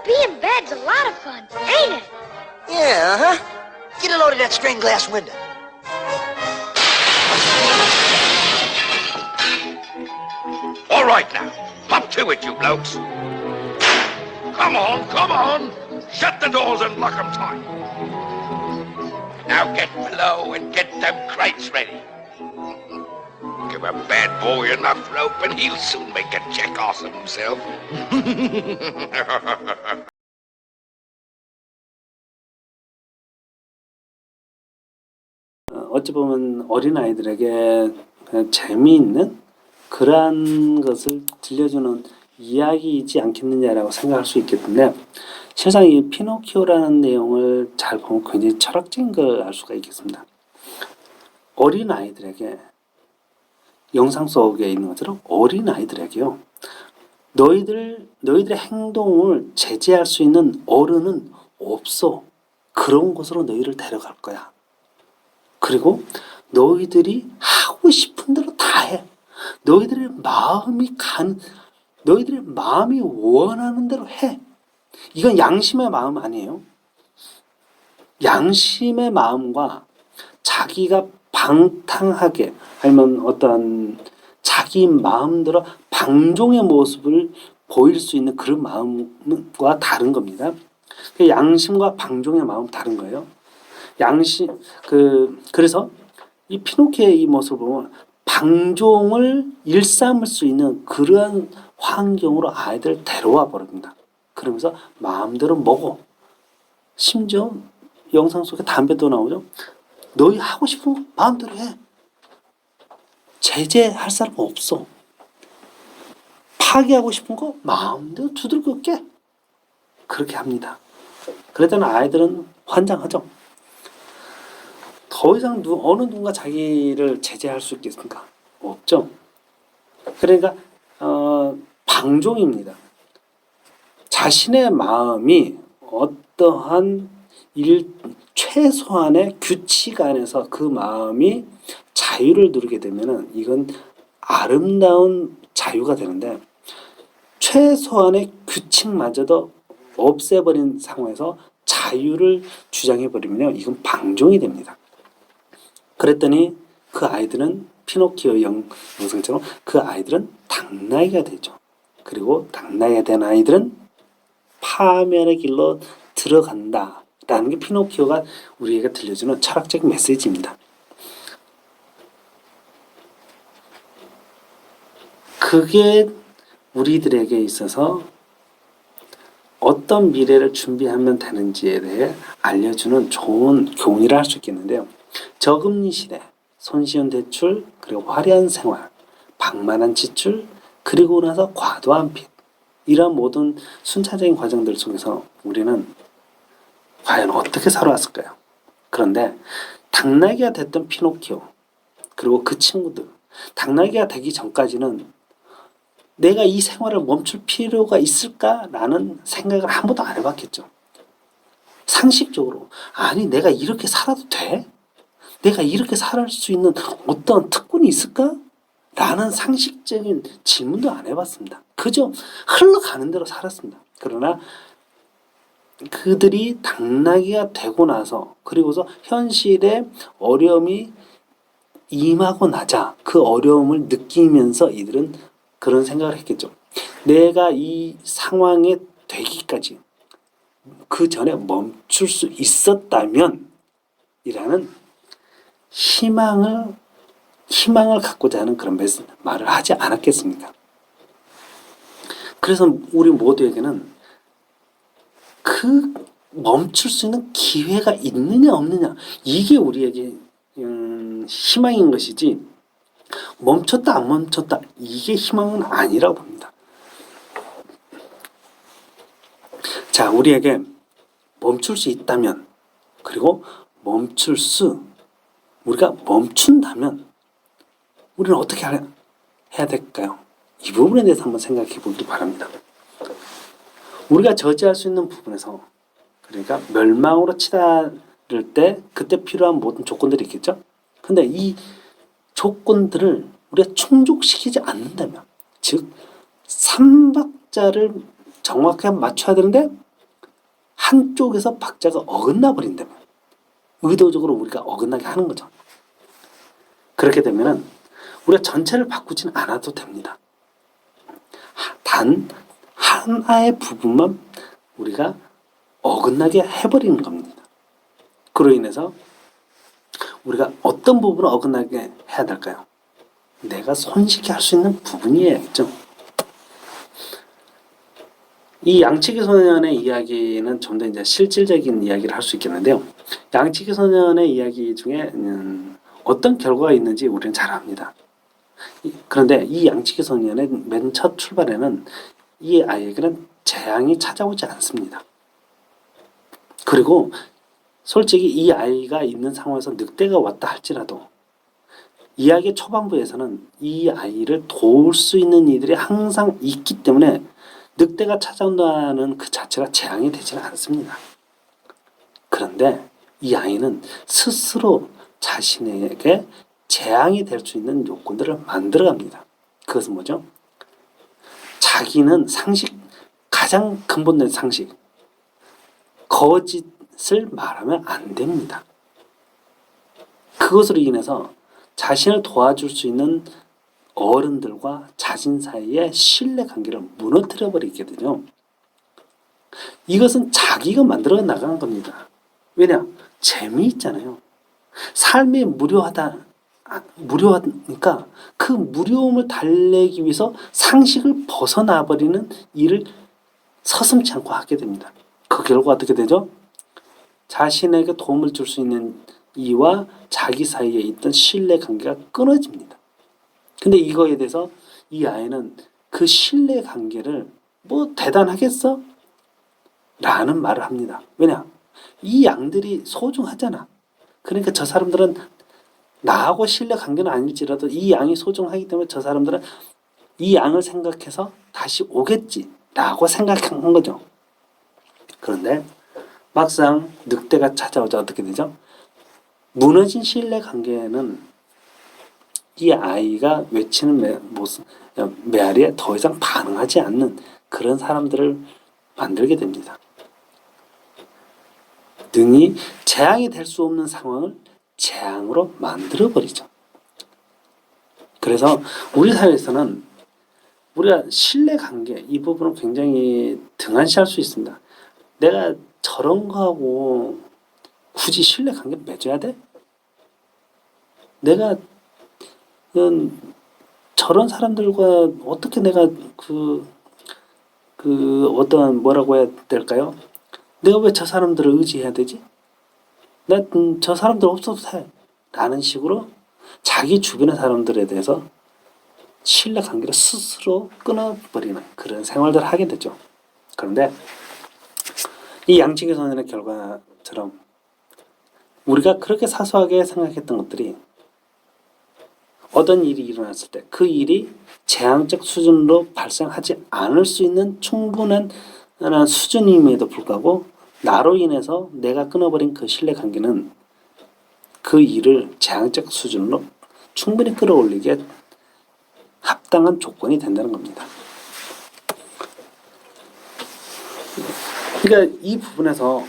being bad's a lot of fun, ain't it? Yeah, huh? Get a load of that stained glass window. All right now, hop to it, you blokes. Come on, come on. Shut the doors and lock 'em tight. Now get below and get them crates ready. Give a bad boy enough rope and he'll soon make a jackass of himself. 어찌 보면 어린 아이들에게 그냥 재미있는 그러한 것을 들려주는 이야기이지 않겠느냐라고 생각할 수 있겠는데, 실상 이 피노키오라는 내용을 잘 보면 굉장히 철학적인 걸 알 수가 있겠습니다. 어린 아이들에게, 영상 속에 있는 것처럼 어린 아이들에게요, 너희들의 행동을 제재할 수 있는 어른은 없어. 그런 곳으로 너희를 데려갈 거야. 그리고 너희들이 하고 싶은 대로 다 해. 너희들의 마음이 원하는 대로 해. 이건 양심의 마음 아니에요. 양심의 마음과 자기가 방탕하게, 아니면 어떤 자기 마음대로 방종의 모습을 보일 수 있는 그런 마음과 다른 겁니다. 양심과 방종의 마음은 다른 거예요. 그래서 이 피노키오의 이 모습을 보면 방종을 일삼을 수 있는 그러한 환경으로 아이들을 데려와 버립니다. 그러면서 마음대로 먹어. 심지어 영상 속에 담배도 나오죠. 너희 하고 싶은 거 마음대로 해. 제재할 사람 없어. 파괴하고 싶은 거 마음대로 두들겨 깨. 그렇게 합니다. 그랬더니 아이들은 환장하죠. 더 이상 어느 누군가 자기를 제재할 수 있겠습니까? 없죠. 그러니까 방종입니다. 자신의 마음이 어떠한 최소한의 규칙 안에서 그 마음이 자유를 누리게 되면은 이건 아름다운 자유가 되는데, 최소한의 규칙마저도 없애버린 상황에서 자유를 주장해버리면 이건 방종이 됩니다. 그랬더니 그 아이들은 피노키오 영상처럼 그 아이들은 당나귀가 되죠. 그리고 당나귀가 된 아이들은 파멸의 길로 들어간다라는 게 피노키오가 우리에게 들려주는 철학적인 메시지입니다. 그게 우리들에게 있어서 어떤 미래를 준비하면 되는지에 대해 알려주는 좋은 교훈이라 할 수 있겠는데요. 저금리 시대, 손쉬운 대출, 그리고 화려한 생활, 방만한 지출, 그리고 나서 과도한 빚, 이런 모든 순차적인 과정들 속에서 우리는 과연 어떻게 살아왔을까요? 그런데 당나귀가 됐던 피노키오, 그리고 그 친구들, 당나귀가 되기 전까지는 내가 이 생활을 멈출 필요가 있을까라는 생각을 한 번도 안 해봤겠죠. 상식적으로, 아니 내가 이렇게 살아도 돼? 내가 이렇게 살 수 있는 어떤 특권이 있을까? 라는 상식적인 질문도 안 해봤습니다. 그저 흘러가는 대로 살았습니다. 그러나 그들이 당나귀가 되고 나서, 그리고서 현실의 어려움이 임하고 나자 그 어려움을 느끼면서 이들은 그런 생각을 했겠죠. 내가 이 상황에 되기까지 그 전에 멈출 수 있었다면 이라는 희망을 갖고자 하는 그런 말을 하지 않았겠습니까? 그래서 우리 모두에게는 그 멈출 수 있는 기회가 있느냐 없느냐, 이게 우리에게 희망인 것이지, 멈췄다 안 멈췄다 이게 희망은 아니라고 봅니다. 자, 우리에게 멈출 수 있다면, 그리고 우리가 멈춘다면 우리는 어떻게 해야 될까요? 이 부분에 대해서 한번 생각해 보기 바랍니다. 우리가 저지할 수 있는 부분에서, 그러니까 멸망으로 치달을 때 그때 필요한 모든 조건들이 있겠죠. 근데 이 조건들을 우리가 충족시키지 않는다면, 즉 3박자를 정확하게 맞춰야 되는데 한쪽에서 박자가 어긋나 버린다면, 의도적으로 우리가 어긋나게 하는 거죠. 그렇게 되면은 우리가 전체를 바꾸지는 않아도 됩니다. 단 하나의 부분만 우리가 어긋나게 해버리는 겁니다. 그로 인해서 우리가 어떤 부분을 어긋나게 해야 될까요? 내가 손쉽게 할 수 있는 부분이겠죠. 이 양치기 소년의 이야기는 좀 더 이제 실질적인 이야기를 할 수 있겠는데요. 양치기 소년의 이야기 중에 어떤 결과가 있는지 우리는 잘 압니다. 그런데 이 양치기 소년의 맨 첫 출발에는 이 아이에게는 재앙이 찾아오지 않습니다. 그리고 솔직히 이 아이가 있는 상황에서 늑대가 왔다 할지라도 이야기 초반부에서는 이 아이를 도울 수 있는 이들이 항상 있기 때문에 늑대가 찾아온다는 그 자체가 재앙이 되지는 않습니다. 그런데 이 아이는 스스로 자신에게 재앙이 될 수 있는 요건들을 만들어갑니다. 그것은 뭐죠? 자기는 가장 근본된 상식, 거짓을 말하면 안 됩니다. 그것으로 인해서 자신을 도와줄 수 있는 어른들과 자신 사이의 신뢰관계를 무너뜨려 버리거든요. 이것은 자기가 만들어 나간 겁니다. 왜냐? 재미있잖아요. 삶이 무료하니까 그 무료움을 달래기 위해서 상식을 벗어나 버리는 일을 서슴지 않고 하게 됩니다. 그 결과 어떻게 되죠? 자신에게 도움을 줄 수 있는 이와 자기 사이에 있던 신뢰관계가 끊어집니다. 근데 이거에 대해서 이 아이는 그 신뢰관계를 뭐 대단하겠어? 라는 말을 합니다. 왜냐? 이 양들이 소중하잖아. 그러니까 저 사람들은 나하고 신뢰관계는 아닐지라도 이 양이 소중하기 때문에 저 사람들은 이 양을 생각해서 다시 오겠지 라고 생각한 거죠. 그런데 막상 늑대가 찾아오자 어떻게 되죠? 무너진 신뢰관계는 이 아이가 외치는 메아리에 더 이상 반응하지 않는 그런 사람들을 만들게 됩니다. 능히 재앙이 될 수 없는 상황을 재앙으로 만들어버리죠. 그래서 우리 사회에서는 우리가 신뢰관계 이 부분은 굉장히 등한시할 수 있습니다. 내가 저런 거하고 굳이 신뢰관계를 맺어야 돼? 내가 저런 사람들과 어떻게 내가 어떤 뭐라고 해야 될까요? 내가 왜 저 사람들을 의지해야 되지? 나 저 사람들 없어도 돼. 라는 식으로 자기 주변의 사람들에 대해서 신뢰관계를 스스로 끊어버리는 그런 생활들을 하게 되죠. 그런데 이 양치기 소년의 결과처럼 우리가 그렇게 사소하게 생각했던 것들이 어떤 일이 일어났을 때 그 일이 재앙적 수준으로 발생하지 않을 수 있는 충분한 수준임에도 불구하고 나로 인해서 내가 끊어버린 그 신뢰관계는 그 일을 재앙적 수준으로 충분히 끌어올리기에 합당한 조건이 된다는 겁니다. 그러니까 이 부분에서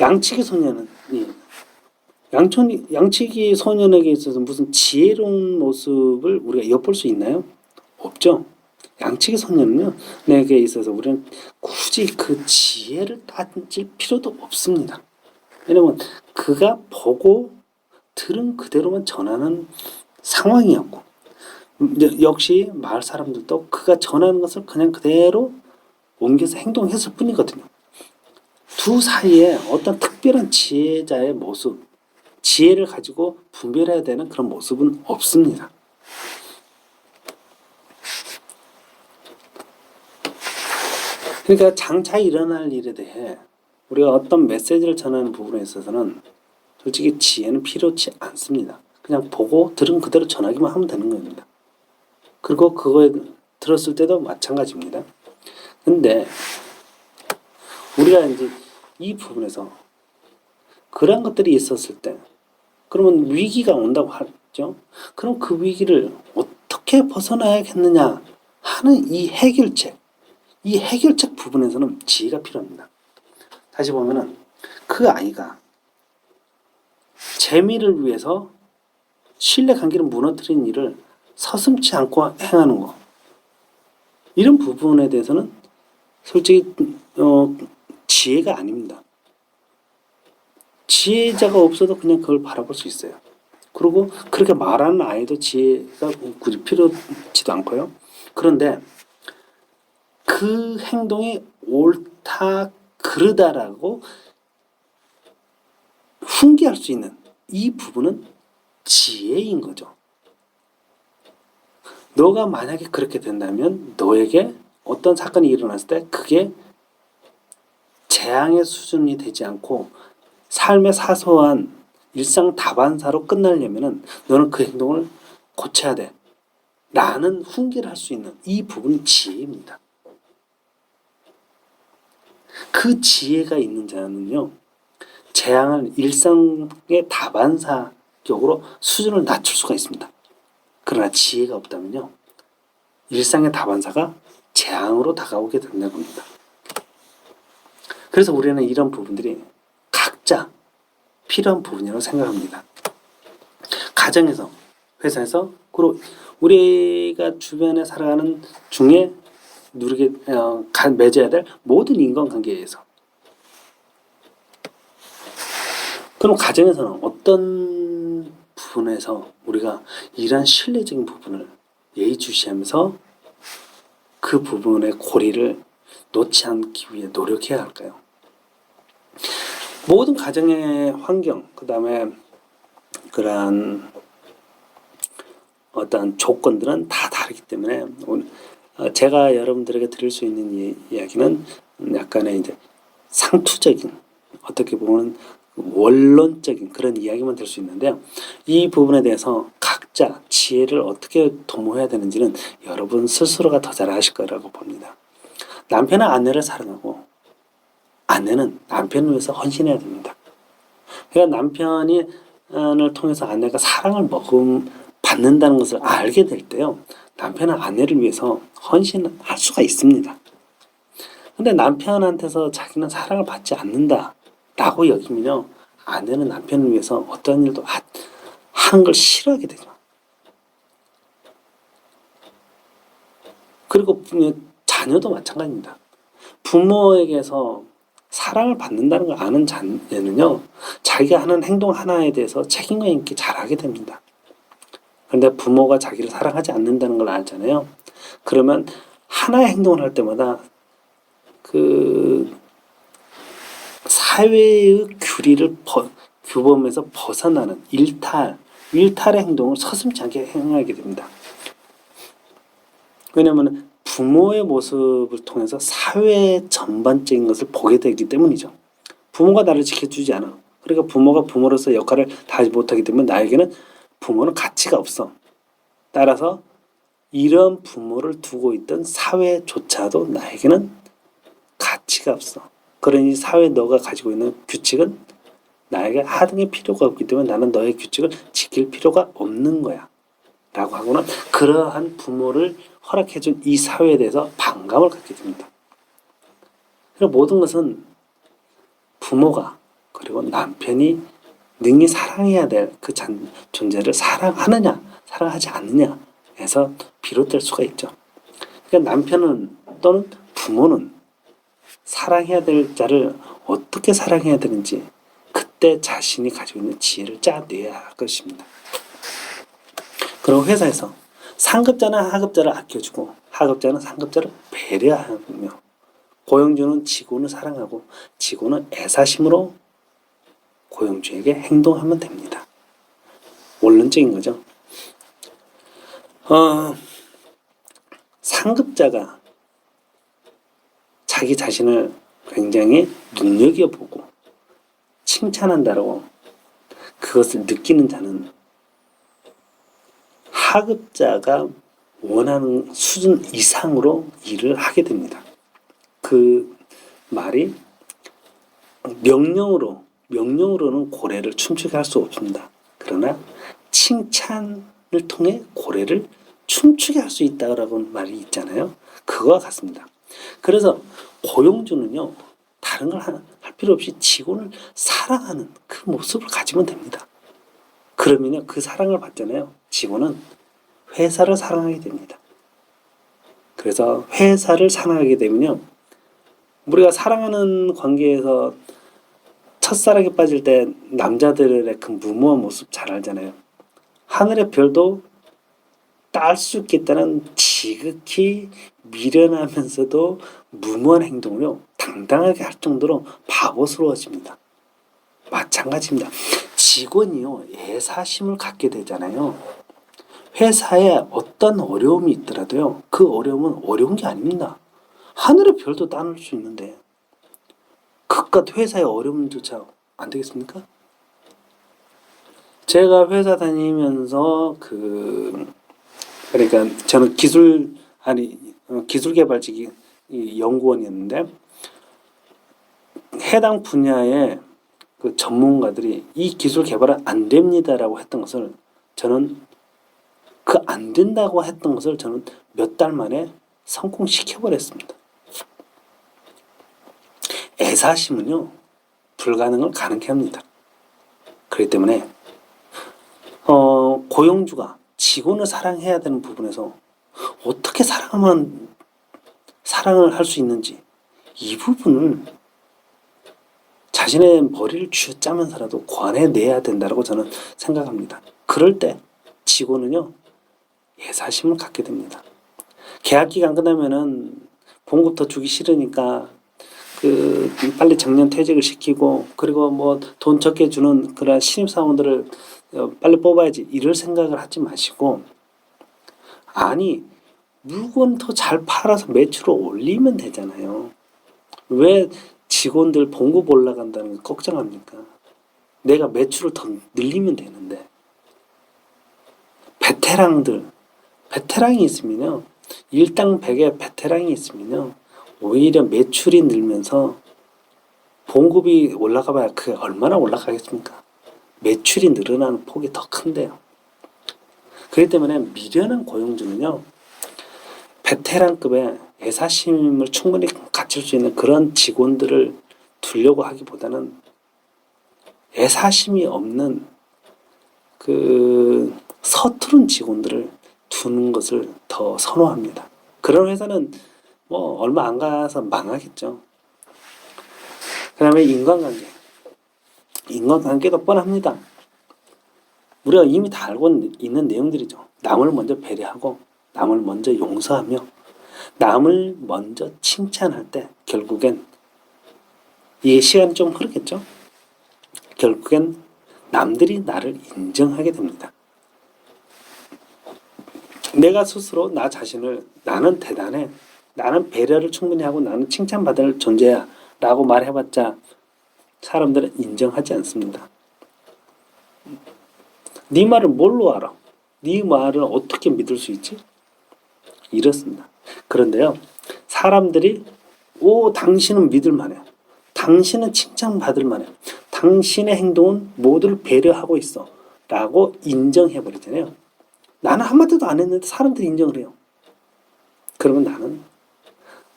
양치기 소년은 양치기 소년에게 있어서 무슨 지혜로운 모습을 우리가 엿볼 수 있나요? 없죠. 양치기 소년은요, 내게 있어서 우리는 굳이 그 지혜를 따질 필요도 없습니다. 왜냐면 그가 보고 들은 그대로만 전하는 상황이었고, 역시 마을 사람들도 그가 전하는 것을 그냥 그대로 옮겨서 행동했을 뿐이거든요. 두 사이에 어떤 특별한 지혜자의 모습, 지혜를 가지고 분별해야 되는 그런 모습은 없습니다. 그러니까 장차 일어날 일에 대해 우리가 어떤 메시지를 전하는 부분에 있어서는 솔직히 지혜는 필요치 않습니다. 그냥 보고 들은 그대로 전하기만 하면 되는 겁니다. 그리고 그거에 들었을 때도 마찬가지입니다. 근데 우리가 이제 이 부분에서 그런 것들이 있었을 때 그러면 위기가 온다고 하죠. 그럼 그 위기를 어떻게 벗어나야겠느냐 하는 이 해결책 부분에서는 지혜가 필요합니다. 다시 보면은 그 아이가 재미를 위해서 신뢰관계를 무너뜨린 일을 서슴지 않고 행하는 거, 이런 부분에 대해서는 솔직히 지혜가 아닙니다. 지혜자가 없어도 그냥 그걸 바라볼 수 있어요. 그리고 그렇게 말하는 아이도 지혜가 굳이 필요치도 않고요. 그런데 그 행동이 옳다 그르다라고 훈계할 수 있는 이 부분은 지혜인 거죠. 너가 만약에 그렇게 된다면 너에게 어떤 사건이 일어났을 때 그게 재앙의 수준이 되지 않고 삶의 사소한 일상 다반사로 끝나려면은 너는 그 행동을 고쳐야 돼. 라는 훈계를 할 수 있는 이 부분이 지혜입니다. 그 지혜가 있는 자는요, 재앙을 일상의 다반사격으로 수준을 낮출 수가 있습니다. 그러나 지혜가 없다면요, 일상의 다반사가 재앙으로 다가오게 된다고 합니다. 그래서 우리는 이런 부분들이 각자 필요한 부분이라고 생각합니다. 가정에서, 회사에서, 그리고 우리가 주변에 살아가는 중에 맺어야 될 모든 인간관계에서. 그럼 가정에서는 어떤 부분에서 우리가 이러한 신뢰적인 부분을 예의주시하면서 그 부분의 고리를 놓지 않기 위해 노력해야 할까요? 모든 가정의 환경, 그 다음에 그러한 어떤 조건들은 다 다르기 때문에 제가 여러분들에게 드릴 수 있는 이야기는 약간의 이제 상투적인, 어떻게 보면 원론적인 그런 이야기만 될 수 있는데요. 이 부분에 대해서 각자 지혜를 어떻게 도모해야 되는지는 여러분 스스로가 더 잘 아실 거라고 봅니다. 남편은 아내를 사랑하고 아내는 남편을 위해서 헌신해야 됩니다. 그러니까 남편을 통해서 아내가 사랑을 받는다는 것을 알게 될 때요, 남편은 아내를 위해서 헌신할 수가 있습니다. 근데 남편한테서 자기는 사랑을 받지 않는다 라고 여기면요, 아내는 남편을 위해서 어떤 일도 하는 걸 싫어하게 되죠. 그리고 자녀도 마찬가지입니다. 부모에게서 사랑을 받는다는 걸 아는 자녀는요, 자기가 하는 행동 하나에 대해서 책임감 있게 잘하게 됩니다. 그런데 부모가 자기를 사랑하지 않는다는 걸 알잖아요. 그러면 하나의 행동을 할 때마다 그 사회의 규범에서 벗어나는 일탈의 행동을 서슴지 않게 행하게 됩니다. 왜냐하면 부모의 모습을 통해서 사회 전반적인 것을 보게 되기 때문이죠. 부모가 나를 지켜주지 않아. 그러니까 부모가 부모로서 역할을 다하지 못하기 때문에 나에게는 부모는 가치가 없어. 따라서 이런 부모를 두고 있던 사회조차도 나에게는 가치가 없어. 그러니 사회 너가 가지고 있는 규칙은 나에게 하등의 필요가 없기 때문에 나는 너의 규칙을 지킬 필요가 없는 거야. 라고 하고는 그러한 부모를 허락해준 이 사회에 대해서 반감을 갖게 됩니다. 그리고 모든 것은 부모가 그리고 남편이 능히 사랑해야 될 그 존재를 사랑하느냐 사랑하지 않느냐에서 비롯될 수가 있죠. 그러니까 남편은 또는 부모는 사랑해야 될 자를 어떻게 사랑해야 되는지 그때 자신이 가지고 있는 지혜를 짜내야 할 것입니다. 그리고 회사에서 상급자는 하급자를 아껴주고 하급자는 상급자를 배려하며 고용주는 직원을 사랑하고 직원은 애사심으로 고용주에게 행동하면 됩니다. 원론적인 거죠. 상급자가 자기 자신을 굉장히 눈여겨보고 칭찬한다고 그것을 느끼는 자는 하급자가 원하는 수준 이상으로 일을 하게 됩니다. 그 말이 명령으로는 고래를 춤추게 할 수 없습니다. 그러나 칭찬을 통해 고래를 춤추게 할 수 있다라고 말이 있잖아요. 그거와 같습니다. 그래서 고용주는요, 다른 걸 할 필요 없이 직원을 사랑하는 그 모습을 가지면 됩니다. 그러면요, 그 사랑을 받잖아요. 직원은 회사를 사랑하게 됩니다. 그래서 회사를 사랑하게 되면요, 우리가 사랑하는 관계에서 첫사랑에 빠질 때 남자들의 그 무모한 모습 잘 알잖아요. 하늘의 별도 딸 수 있겠다는 지극히 미련하면서도 무모한 행동을요 당당하게 할 정도로 바보스러워집니다. 마찬가지입니다. 직원이요 애사심을 갖게 되잖아요. 회사에 어떤 어려움이 있더라도요 그 어려움은 어려운 게 아닙니다. 하늘의 별도 따를 수 있는데 그깟 회사의 어려움조차 안 되겠습니까? 제가 회사 다니면서 그러니까 저는 기술개발직 연구원이었는데 해당 분야의 그 전문가들이 이 기술 개발은 안 됩니다라고 했던 것을 저는 그 안 된다고 했던 것을 저는 몇 달 만에 성공시켜버렸습니다. 애사심은요 불가능을 가능케 합니다. 그렇기 때문에 고용주가 직원을 사랑해야 되는 부분에서 어떻게 사랑을 할 수 있는지 이 부분을 자신의 머리를 쥐어짜면서라도 관해내야 된다고 저는 생각합니다. 그럴 때 직원은요 애사심을 갖게 됩니다. 계약 기간 끝나면은 봉급 더 주기 싫으니까 빨리 정년 퇴직을 시키고 그리고 뭐 돈 적게 주는 그런 신입사원들을 빨리 뽑아야지 이럴 생각을 하지 마시고 아니 물건 더 잘 팔아서 매출을 올리면 되잖아요. 왜 직원들 봉급 올라간다는 걸 걱정합니까? 내가 매출을 더 늘리면 되는데 베테랑이 있으면요 일당백에 베테랑이 있으면요 오히려 매출이 늘면서 봉급이 올라가봐야 그게 얼마나 올라가겠습니까? 매출이 늘어나는 폭이 더 큰데요. 그렇기 때문에 미련한 고용주는요 베테랑급의 애사심을 충분히 갖출 수 있는 그런 직원들을 두려고 하기보다는 애사심이 없는 서투른 직원들을 두는 것을 더 선호합니다. 그런 회사는 뭐 얼마 안 가서 망하겠죠. 그 다음에 인간관계도 뻔합니다. 우리가 이미 다 알고 있는 내용들이죠. 남을 먼저 배려하고 남을 먼저 용서하며 남을 먼저 칭찬할 때 결국엔 이게 시간이 좀 흐르겠죠. 결국엔 남들이 나를 인정하게 됩니다. 내가 스스로 나 자신을 나는 대단해, 나는 배려를 충분히 하고 나는 칭찬받을 존재야 라고 말해봤자 사람들은 인정하지 않습니다. 네 말을 뭘로 알아? 네 말을 어떻게 믿을 수 있지? 이렇습니다. 그런데요 사람들이 당신은 믿을만해, 당신은 칭찬받을 만해, 당신의 행동은 모두를 배려하고 있어 라고 인정해버리잖아요. 나는 한마디도 안 했는데 사람들이 인정을 해요. 그러면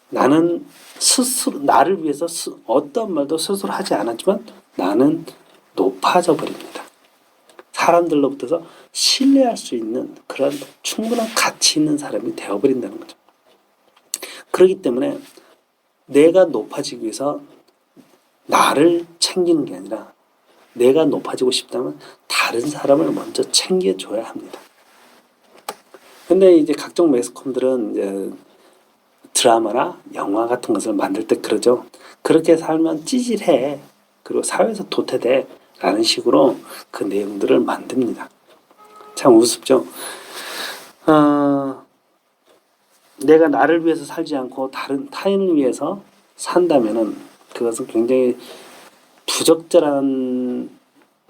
나는 스스로 나를 위해서 어떤 말도 스스로 하지 않았지만 나는 높아져 버립니다. 사람들로부터서 신뢰할 수 있는 그런 충분한 가치 있는 사람이 되어버린다는 거죠. 그렇기 때문에 내가 높아지기 위해서 나를 챙기는 게 아니라 내가 높아지고 싶다면 다른 사람을 먼저 챙겨줘야 합니다. 근데 이제 각종 매스컴들은 이제 드라마나 영화 같은 것을 만들 때 그러죠. 그렇게 살면 찌질해. 그리고 사회에서 도태돼. 라는 식으로 그 내용들을 만듭니다. 참 우습죠. 내가 나를 위해서 살지 않고 다른 타인을 위해서 산다면은 그것은 굉장히 부적절한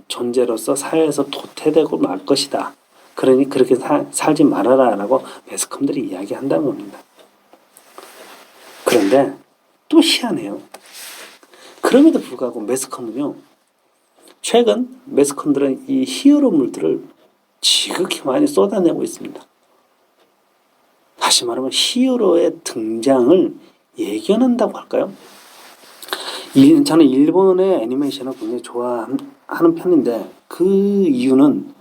존재로서 사회에서 도태되고 말 것이다. 그러니 그렇게 살지 말아라 라고 매스컴들이 이야기한다는 겁니다. 그런데 또 희한해요. 그럼에도 불구하고 매스컴은요 최근 매스컴들은 이 히어로물들을 지극히 많이 쏟아내고 있습니다. 다시 말하면 히어로의 등장을 예견한다고 할까요? 저는 일본의 애니메이션을 굉장히 좋아하는 편인데 그 이유는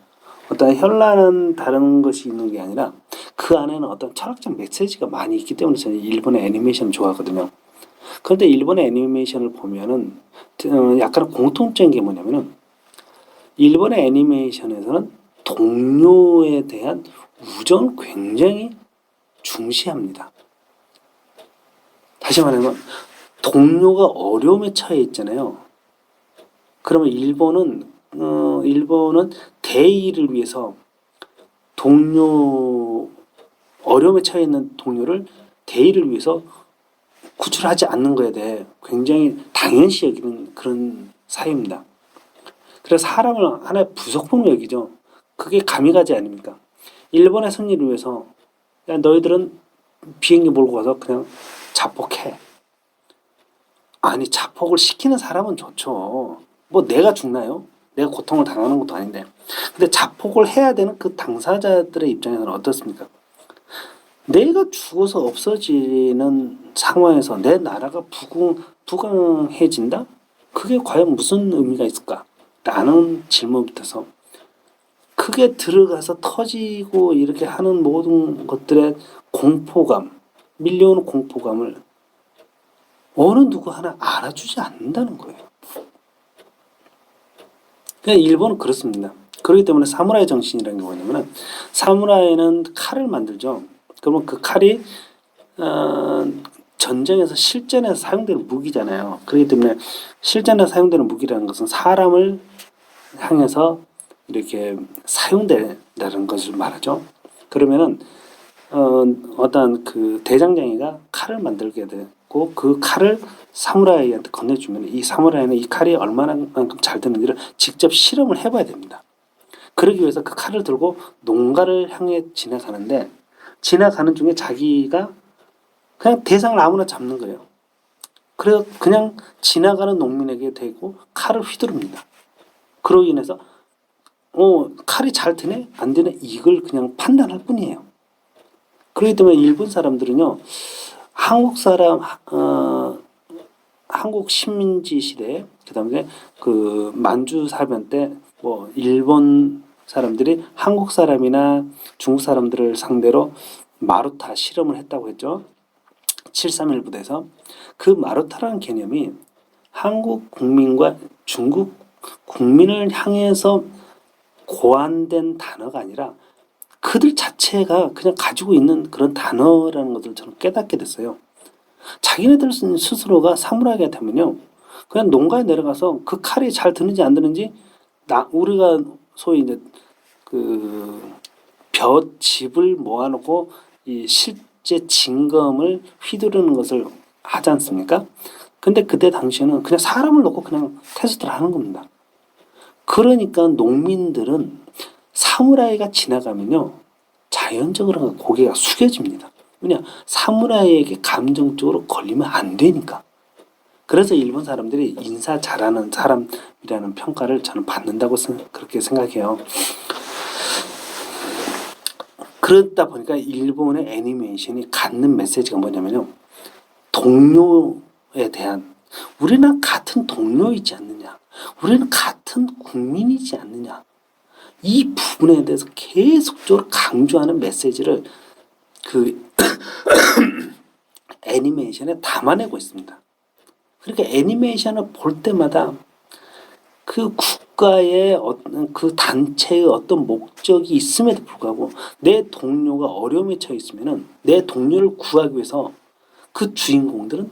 어떤 현란한 다른 것이 있는 게 아니라 그 안에는 어떤 철학적 메시지가 많이 있기 때문에 저는 일본의 애니메이션을 좋아하거든요. 그런데 일본의 애니메이션을 보면은 약간 공통적인 게 뭐냐면은 일본의 애니메이션에서는 동료에 대한 우정을 굉장히 중시합니다. 다시 말하면 동료가 어려움에 처해 있잖아요. 그러면 일본은 대의를 위해서 어려움에 처해 있는 동료를 대의를 위해서 구출하지 않는 것에 대해 굉장히 당연시 여기는 그런 사회입니다. 그래서 사람을 하나의 부속품으로 여기죠. 그게 가미가제 아닙니까? 일본의 승리를 위해서 야, 너희들은 비행기 몰고 가서 그냥 자폭해. 아니 자폭을 시키는 사람은 좋죠. 뭐 내가 죽나요? 내가 고통을 당하는 것도 아닌데. 근데 자폭을 해야 되는 그 당사자들의 입장에서는 어떻습니까? 내가 죽어서 없어지는 상황에서 내 나라가 부강해진다? 그게 과연 무슨 의미가 있을까? 라는 질문부터서 크게 들어가서 터지고 이렇게 하는 모든 것들의 공포감, 밀려오는 공포감을 어느 누구 하나 알아주지 않는다는 거예요. 그냥 일본은 그렇습니다. 그렇기 때문에 사무라이 정신이라는 게 뭐냐면 사무라이는 칼을 만들죠. 그러면 그 칼이 전쟁에서 실전에서 사용되는 무기잖아요. 그렇기 때문에 실전에서 사용되는 무기라는 것은 사람을 향해서 이렇게 사용된다는 것을 말하죠. 그러면은 어떤 그 대장장이가 칼을 만들게 되고 그 칼을 사무라이한테 건네주면 이 사무라이는 이 칼이 얼마나만큼 잘 되는지를 직접 실험을 해봐야 됩니다. 그러기 위해서 그 칼을 들고 농가를 향해 지나가는데 지나가는 중에 자기가 그냥 대상을 아무나 잡는 거예요. 그래서 그냥 지나가는 농민에게 대고 칼을 휘두릅니다. 그로 인해서 칼이 잘 되네? 안 되네? 이걸 그냥 판단할 뿐이에요. 그렇기 때문에 일본 사람들은요, 한국 식민지 시대, 그 다음에 그 만주 사변 때, 뭐, 일본 사람들이 한국 사람이나 중국 사람들을 상대로 마루타 실험을 했다고 했죠. 7.3.1 부대에서. 그 마루타라는 개념이 한국 국민과 중국 국민을 향해서 고안된 단어가 아니라 그들 자체가 그냥 가지고 있는 그런 단어라는 것을 저는 깨닫게 됐어요. 자기네들 스스로가 사무라이가 되면요, 그냥 농가에 내려가서 그 칼이 잘 드는지 안 드는지 우리가 소위 이제 그 집을 모아놓고 이 실제 진검을 휘두르는 것을 하지 않습니까? 근데 그때 당시에는 그냥 사람을 놓고 그냥 테스트를 하는 겁니다. 그러니까 농민들은 사무라이가 지나가면요, 자연적으로 고개가 숙여집니다. 왜냐, 사무라이에게 감정적으로 걸리면 안 되니까. 그래서 일본 사람들이 인사 잘하는 사람이라는 평가를 저는 받는다고 그렇게 생각해요. 그러다 보니까 일본의 애니메이션이 갖는 메시지가 뭐냐면요, 동료에 대한, 우리는 같은 동료이지 않느냐, 우리는 같은 국민이지 않느냐, 이 부분에 대해서 계속적으로 강조하는 메시지를 그 애니메이션에 담아내고 있습니다. 그러니까 애니메이션을 볼 때마다 그 국가의 어떤 그 단체의 어떤 목적이 있음에도 불구하고 내 동료가 어려움에 처해 있으면은 내 동료를 구하기 위해서 그 주인공은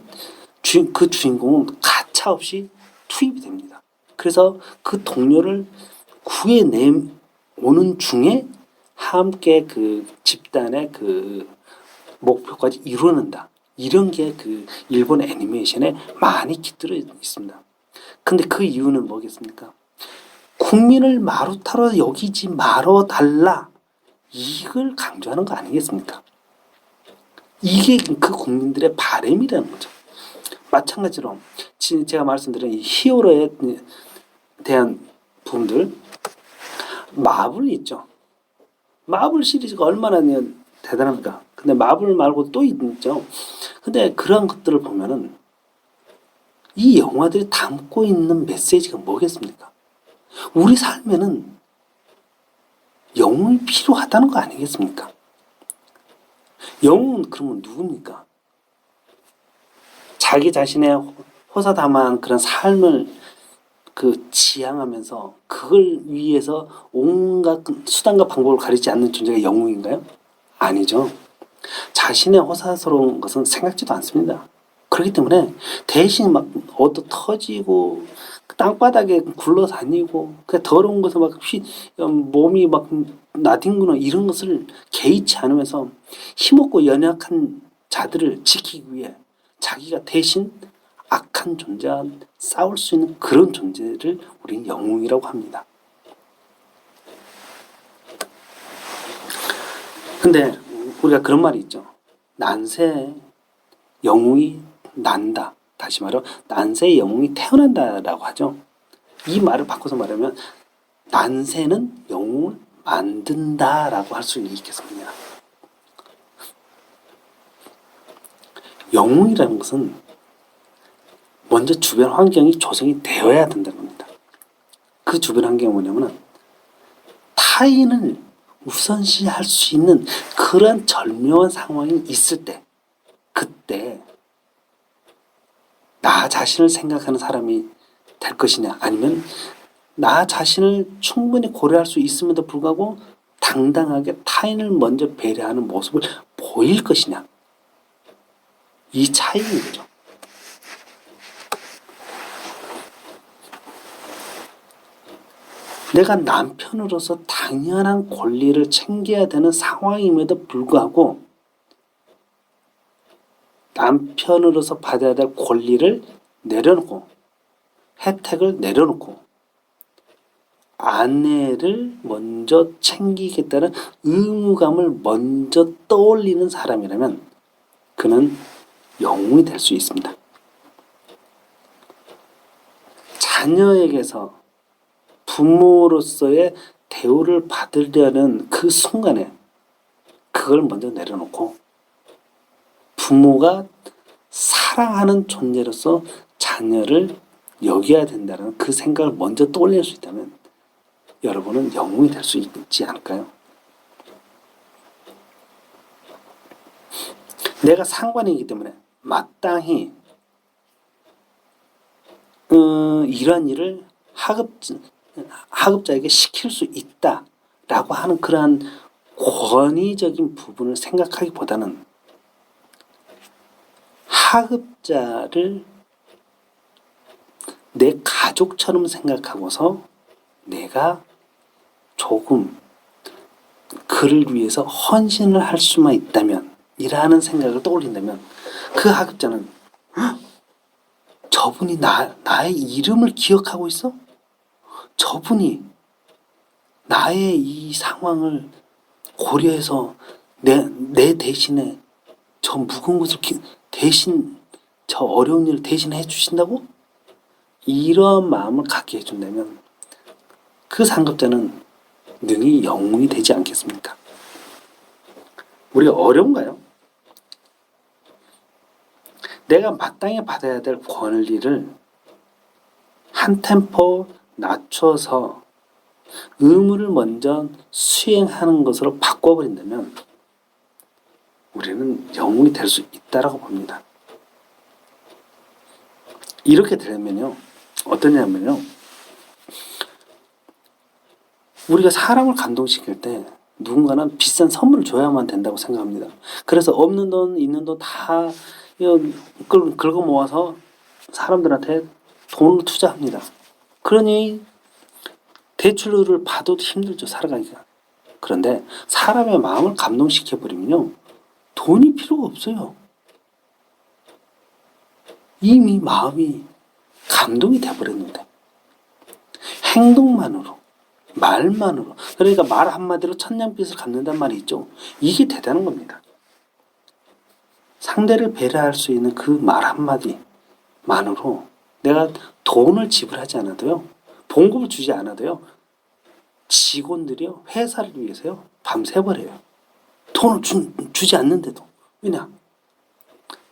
가차없이 투입이 됩니다. 그래서 그 동료를 구해내오는 중에 함께 그 집단의 그 목표까지 이루는다. 이런 게 그 일본 애니메이션에 많이 깃들어 있습니다. 근데 그 이유는 뭐겠습니까? 국민을 마루타로 여기지 말아달라. 이걸 강조하는 거 아니겠습니까? 이게 그 국민들의 바람이라는 거죠. 마찬가지로 제가 말씀드린 이 히어로에 대한 부분들, 마블 있죠. 마블 시리즈가 얼마나 대단합니까? 근데 마블 말고 또 있죠. 근데 그런 것들을 보면은 이 영화들이 담고 있는 메시지가 뭐겠습니까? 우리 삶에는 영웅이 필요하다는 거 아니겠습니까? 영웅은 그러면 누굽니까? 자기 자신의 호사다마한 그런 삶을 지향하면서 그걸 위해서 온갖 수단과 방법을 가리지 않는 존재가 영웅인가요? 아니죠. 자신의 호사스러운 것은 생각지도 않습니다. 그렇기 때문에 대신 막 얻어 터지고 땅바닥에 굴러다니고 그 더러운 것을 막 몸이 막 나뒹구는 이런 것을 개의치 않으면서 힘없고 연약한 자들을 지키기 위해 자기가 대신 악한 존재와 싸울 수 있는 그런 존재를 우리는 영웅이라고 합니다. 근데 우리가 그런 말이 있죠. 난세에 영웅이 난다. 다시 말해 난세에 영웅이 태어난다라고 하죠. 이 말을 바꿔서 말하면 난세는 영웅을 만든다라고 할 수 있겠습니다. 영웅이라는 것은 먼저 주변 환경이 조성이 되어야 된다는 겁니다. 그 주변 환경이 뭐냐면 타인을 우선시할 수 있는 그런 절묘한 상황이 있을 때 그때 나 자신을 생각하는 사람이 될 것이냐 아니면 나 자신을 충분히 고려할 수 있음에도 불구하고 당당하게 타인을 먼저 배려하는 모습을 보일 것이냐 이 차이인 거죠. 내가 남편으로서 당연한 권리를 챙겨야 되는 상황임에도 불구하고 남편으로서 받아야 될 권리를 내려놓고 혜택을 내려놓고 아내를 먼저 챙기겠다는 의무감을 먼저 떠올리는 사람이라면 그는 영웅이 될 수 있습니다. 자녀에게서 부모로서의 대우를 받으려는 그 순간에 그걸 먼저 내려놓고 부모가 사랑하는 존재로서 자녀를 여겨야 된다는 그 생각을 먼저 떠올릴 수 있다면 여러분은 영웅이 될 수 있지 않을까요? 내가 상관이기 때문에 마땅히 이러한 일을 하급자에게 시킬 수 있다라고 하는 그러한 권위적인 부분을 생각하기보다는 하급자를 내 가족처럼 생각하고서 내가 조금 그를 위해서 헌신을 할 수만 있다면 이라는 생각을 떠올린다면 그 하급자는 저분이 나의 이름을 기억하고 있어? 저분이 나의 이 상황을 고려해서 내 대신에 저 무거운 것을 대신 저 어려운 일을 대신해 주신다고? 이러한 마음을 갖게 해준다면 그 상급자는 능히 영웅이 되지 않겠습니까? 우리가 어려운가요? 내가 마땅히 받아야 될 권리를 한 템포 낮춰서 의무를 먼저 수행하는 것으로 바꿔버린다면 우리는 영웅이 될 수 있다라고 봅니다. 이렇게 되면요, 어떠냐면요, 우리가 사람을 감동시킬 때 누군가는 비싼 선물을 줘야만 된다고 생각합니다. 그래서 없는 돈, 있는 돈 다 긁어 모아서 사람들한테 돈을 투자합니다. 그러니 대출을 받아도 힘들죠, 살아가기가. 그런데 사람의 마음을 감동시켜버리면요, 돈이 필요가 없어요. 이미 마음이 감동이 돼버렸는데 행동만으로 말만으로 그러니까 말 한마디로 천냥빚을 갚는다는 말이 있죠. 이게 대단한 겁니다. 상대를 배려할 수 있는 그 말 한마디만으로 내가 돈을 지불하지 않아도요, 봉급을 주지 않아도요, 직원들이요, 회사를 위해서요, 밤새버려요. 돈을 주지 않는데도. 왜냐?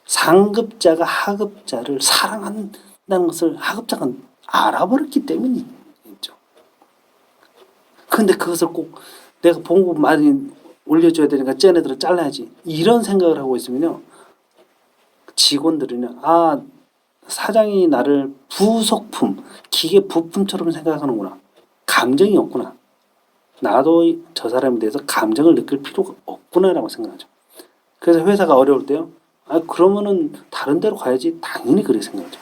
상급자가 하급자를 사랑한다는 것을 하급자가 알아버렸기 때문이죠. 근데 그것을 꼭 내가 봉급 많이 올려줘야 되니까 쟤네들을 잘라야지. 이런 생각을 하고 있으면요. 직원들은요. 아, 사장이 나를 부속품, 기계 부품처럼 생각하는구나. 감정이 없구나. 나도 저 사람에 대해서 감정을 느낄 필요가 없구나라고 생각하죠. 그래서 회사가 어려울 때요. 아, 그러면은 다른 데로 가야지. 당연히 그렇게 생각하죠.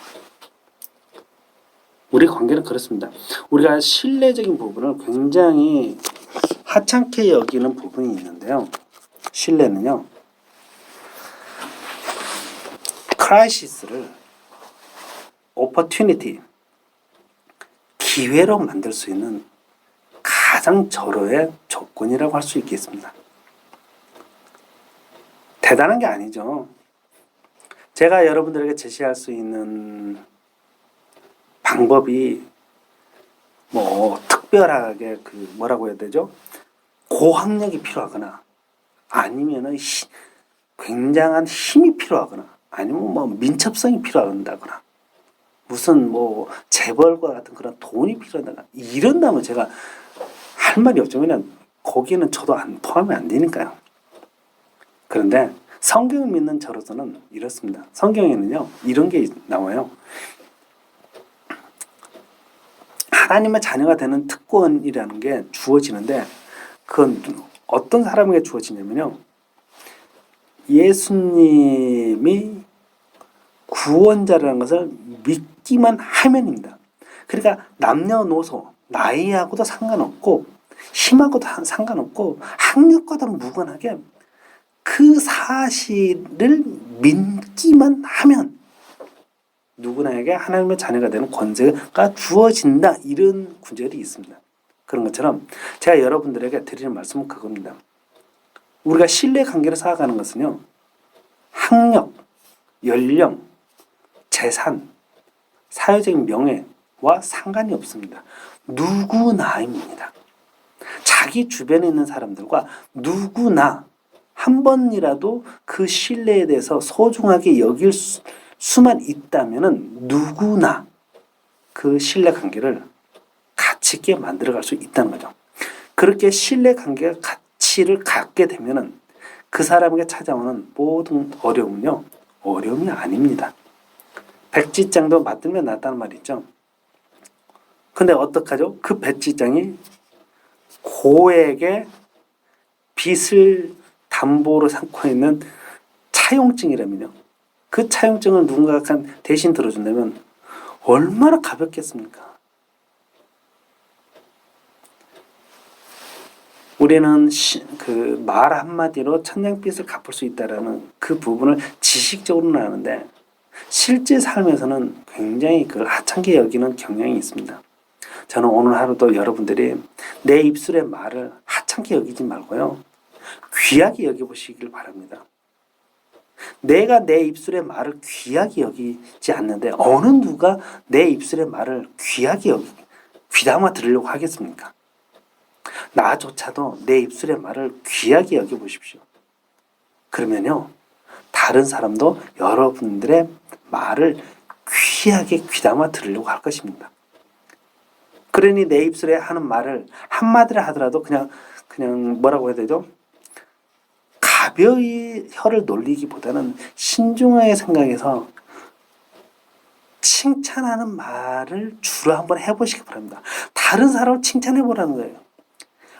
우리 관계는 그렇습니다. 우리가 신뢰적인 부분을 굉장히 하찮게 여기는 부분이 있는데요. 신뢰는요. 크라이시스를 오퍼튜니티, 기회로 만들 수 있는 가장 절호의 조건이라고 할 수 있겠습니다. 대단한 게 아니죠. 제가 여러분들에게 제시할 수 있는 방법이 뭐 특별하게 그 뭐라고 해야 되죠? 고학력이 필요하거나 아니면은 굉장한 힘이 필요하거나 아니면 뭐 민첩성이 필요하다거나 무슨 뭐 재벌과 같은 그런 돈이 필요하다거나 이런다면 제가 할 말이 없죠. 그냥 거기는 저도 포함이 안 되니까요. 그런데 성경을 믿는 저로서는 이렇습니다. 성경에는요 이런 게 나와요. 하나님의 자녀가 되는 특권이라는 게 주어지는데 그건 어떤 사람에게 주어지냐면요. 예수님이 구원자라는 것을 믿기만 하면입니다. 그러니까 남녀노소, 나이하고도 상관없고 힘하고도 상관없고 학력과도 무관하게 그 사실을 믿기만 하면 누구나에게 하나님의 자녀가 되는 권세가 주어진다. 이런 구절이 있습니다. 그런 것처럼 제가 여러분들에게 드리는 말씀은 그겁니다. 우리가 신뢰관계를 쌓아가는 것은요. 학력, 연령, 재산, 사회적인 명예와 상관이 없습니다. 누구나입니다. 자기 주변에 있는 사람들과 누구나 한 번이라도 그 신뢰에 대해서 소중하게 여길 수만 있다면은 누구나 그 신뢰관계를 가치 있게 만들어갈 수 있다는 거죠. 그렇게 신뢰관계가 가치를 갖게 되면은 그 사람에게 찾아오는 모든 어려움은요 어려움이 아닙니다. 백지장도 맞들면 낫다는 말이 있죠. 근데 어떡하죠? 그 백지장이 고액의 빚을 담보로 삼고 있는 차용증이라면요. 그 차용증을 누군가가 대신 들어준다면 얼마나 가볍겠습니까? 우리는 그 말 한마디로 천냥빚을 갚을 수 있다라는 그 부분을 지식적으로는 아는데 실제 삶에서는 굉장히 그걸 하찮게 여기는 경향이 있습니다. 저는 오늘 하루도 여러분들이 내 입술의 말을 하찮게 여기지 말고요. 귀하게 여겨보시길 바랍니다. 내가 내 입술의 말을 귀하게 여기지 않는데 어느 누가 내 입술의 말을 귀하게 귀담아 들으려고 하겠습니까? 나조차도 내 입술의 말을 귀하게 여겨보십시오. 그러면요. 다른 사람도 여러분들의 말을 귀하게 귀담아 들으려고 할 것입니다. 그러니 내 입술에 하는 말을 한마디를 하더라도 그냥 뭐라고 해야 되죠? 가벼이 혀를 놀리기보다는 신중하게 생각해서 칭찬하는 말을 주로 한번 해보시기 바랍니다. 다른 사람을 칭찬해보라는 거예요.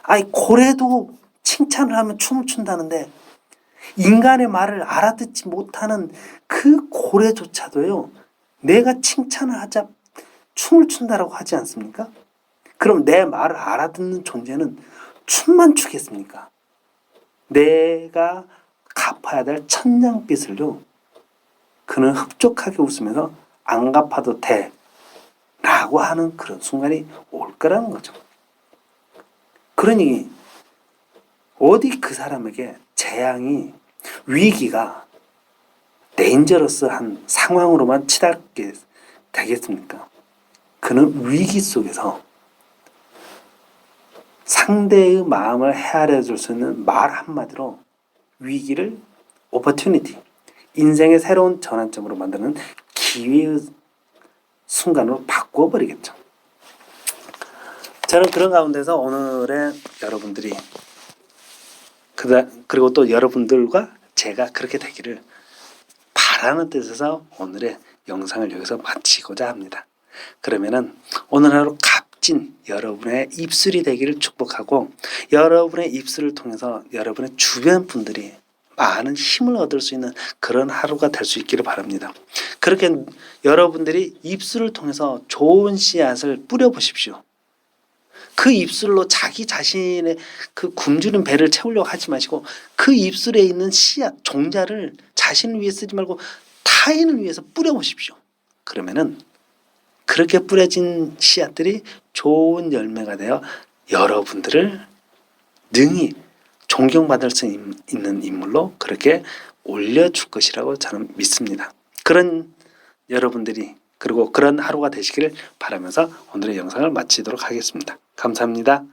아니 고래도 칭찬을 하면 춤을 춘다는데 인간의 말을 알아듣지 못하는 그 고래조차도요. 내가 칭찬을 하자 춤을 춘다라고 하지 않습니까? 그럼 내 말을 알아듣는 존재는 춤만 추겠습니까? 내가 갚아야 될 천냥빚을요. 그는 흡족하게 웃으면서 안 갚아도 돼 라고 하는 그런 순간이 올 거라는 거죠. 그러니 어디 그 사람에게 재앙이 위기가 데인저러스한 상황으로만 치닫게 되겠습니까? 그는 위기 속에서 상대의 마음을 헤아려 줄 수 있는 말 한마디로 위기를 오퍼튜니티, 인생의 새로운 전환점으로 만드는 기회의 순간으로 바꿔버리겠죠. 저는 그런 가운데서 오늘의 여러분들이 그리고 또 여러분들과 제가 그렇게 되기를 바라는 뜻에서 오늘의 영상을 여기서 마치고자 합니다. 그러면은 오늘 하루 값진 여러분의 입술이 되기를 축복하고, 여러분의 입술을 통해서 여러분의 주변 분들이 많은 힘을 얻을 수 있는 그런 하루가 될 수 있기를 바랍니다. 그렇게 여러분들이 입술을 통해서 좋은 씨앗을 뿌려보십시오. 그 입술로 자기 자신의 그 굶주린 배를 채우려고 하지 마시고, 그 입술에 있는 씨앗, 종자를 자신을 위해 쓰지 말고 타인을 위해서 뿌려보십시오. 그러면은 그렇게 뿌려진 씨앗들이 좋은 열매가 되어 여러분들을 능히 존경받을 수 있는 인물로 그렇게 올려줄 것이라고 저는 믿습니다. 그런 여러분들이, 그리고 그런 하루가 되시기를 바라면서 오늘의 영상을 마치도록 하겠습니다. 감사합니다.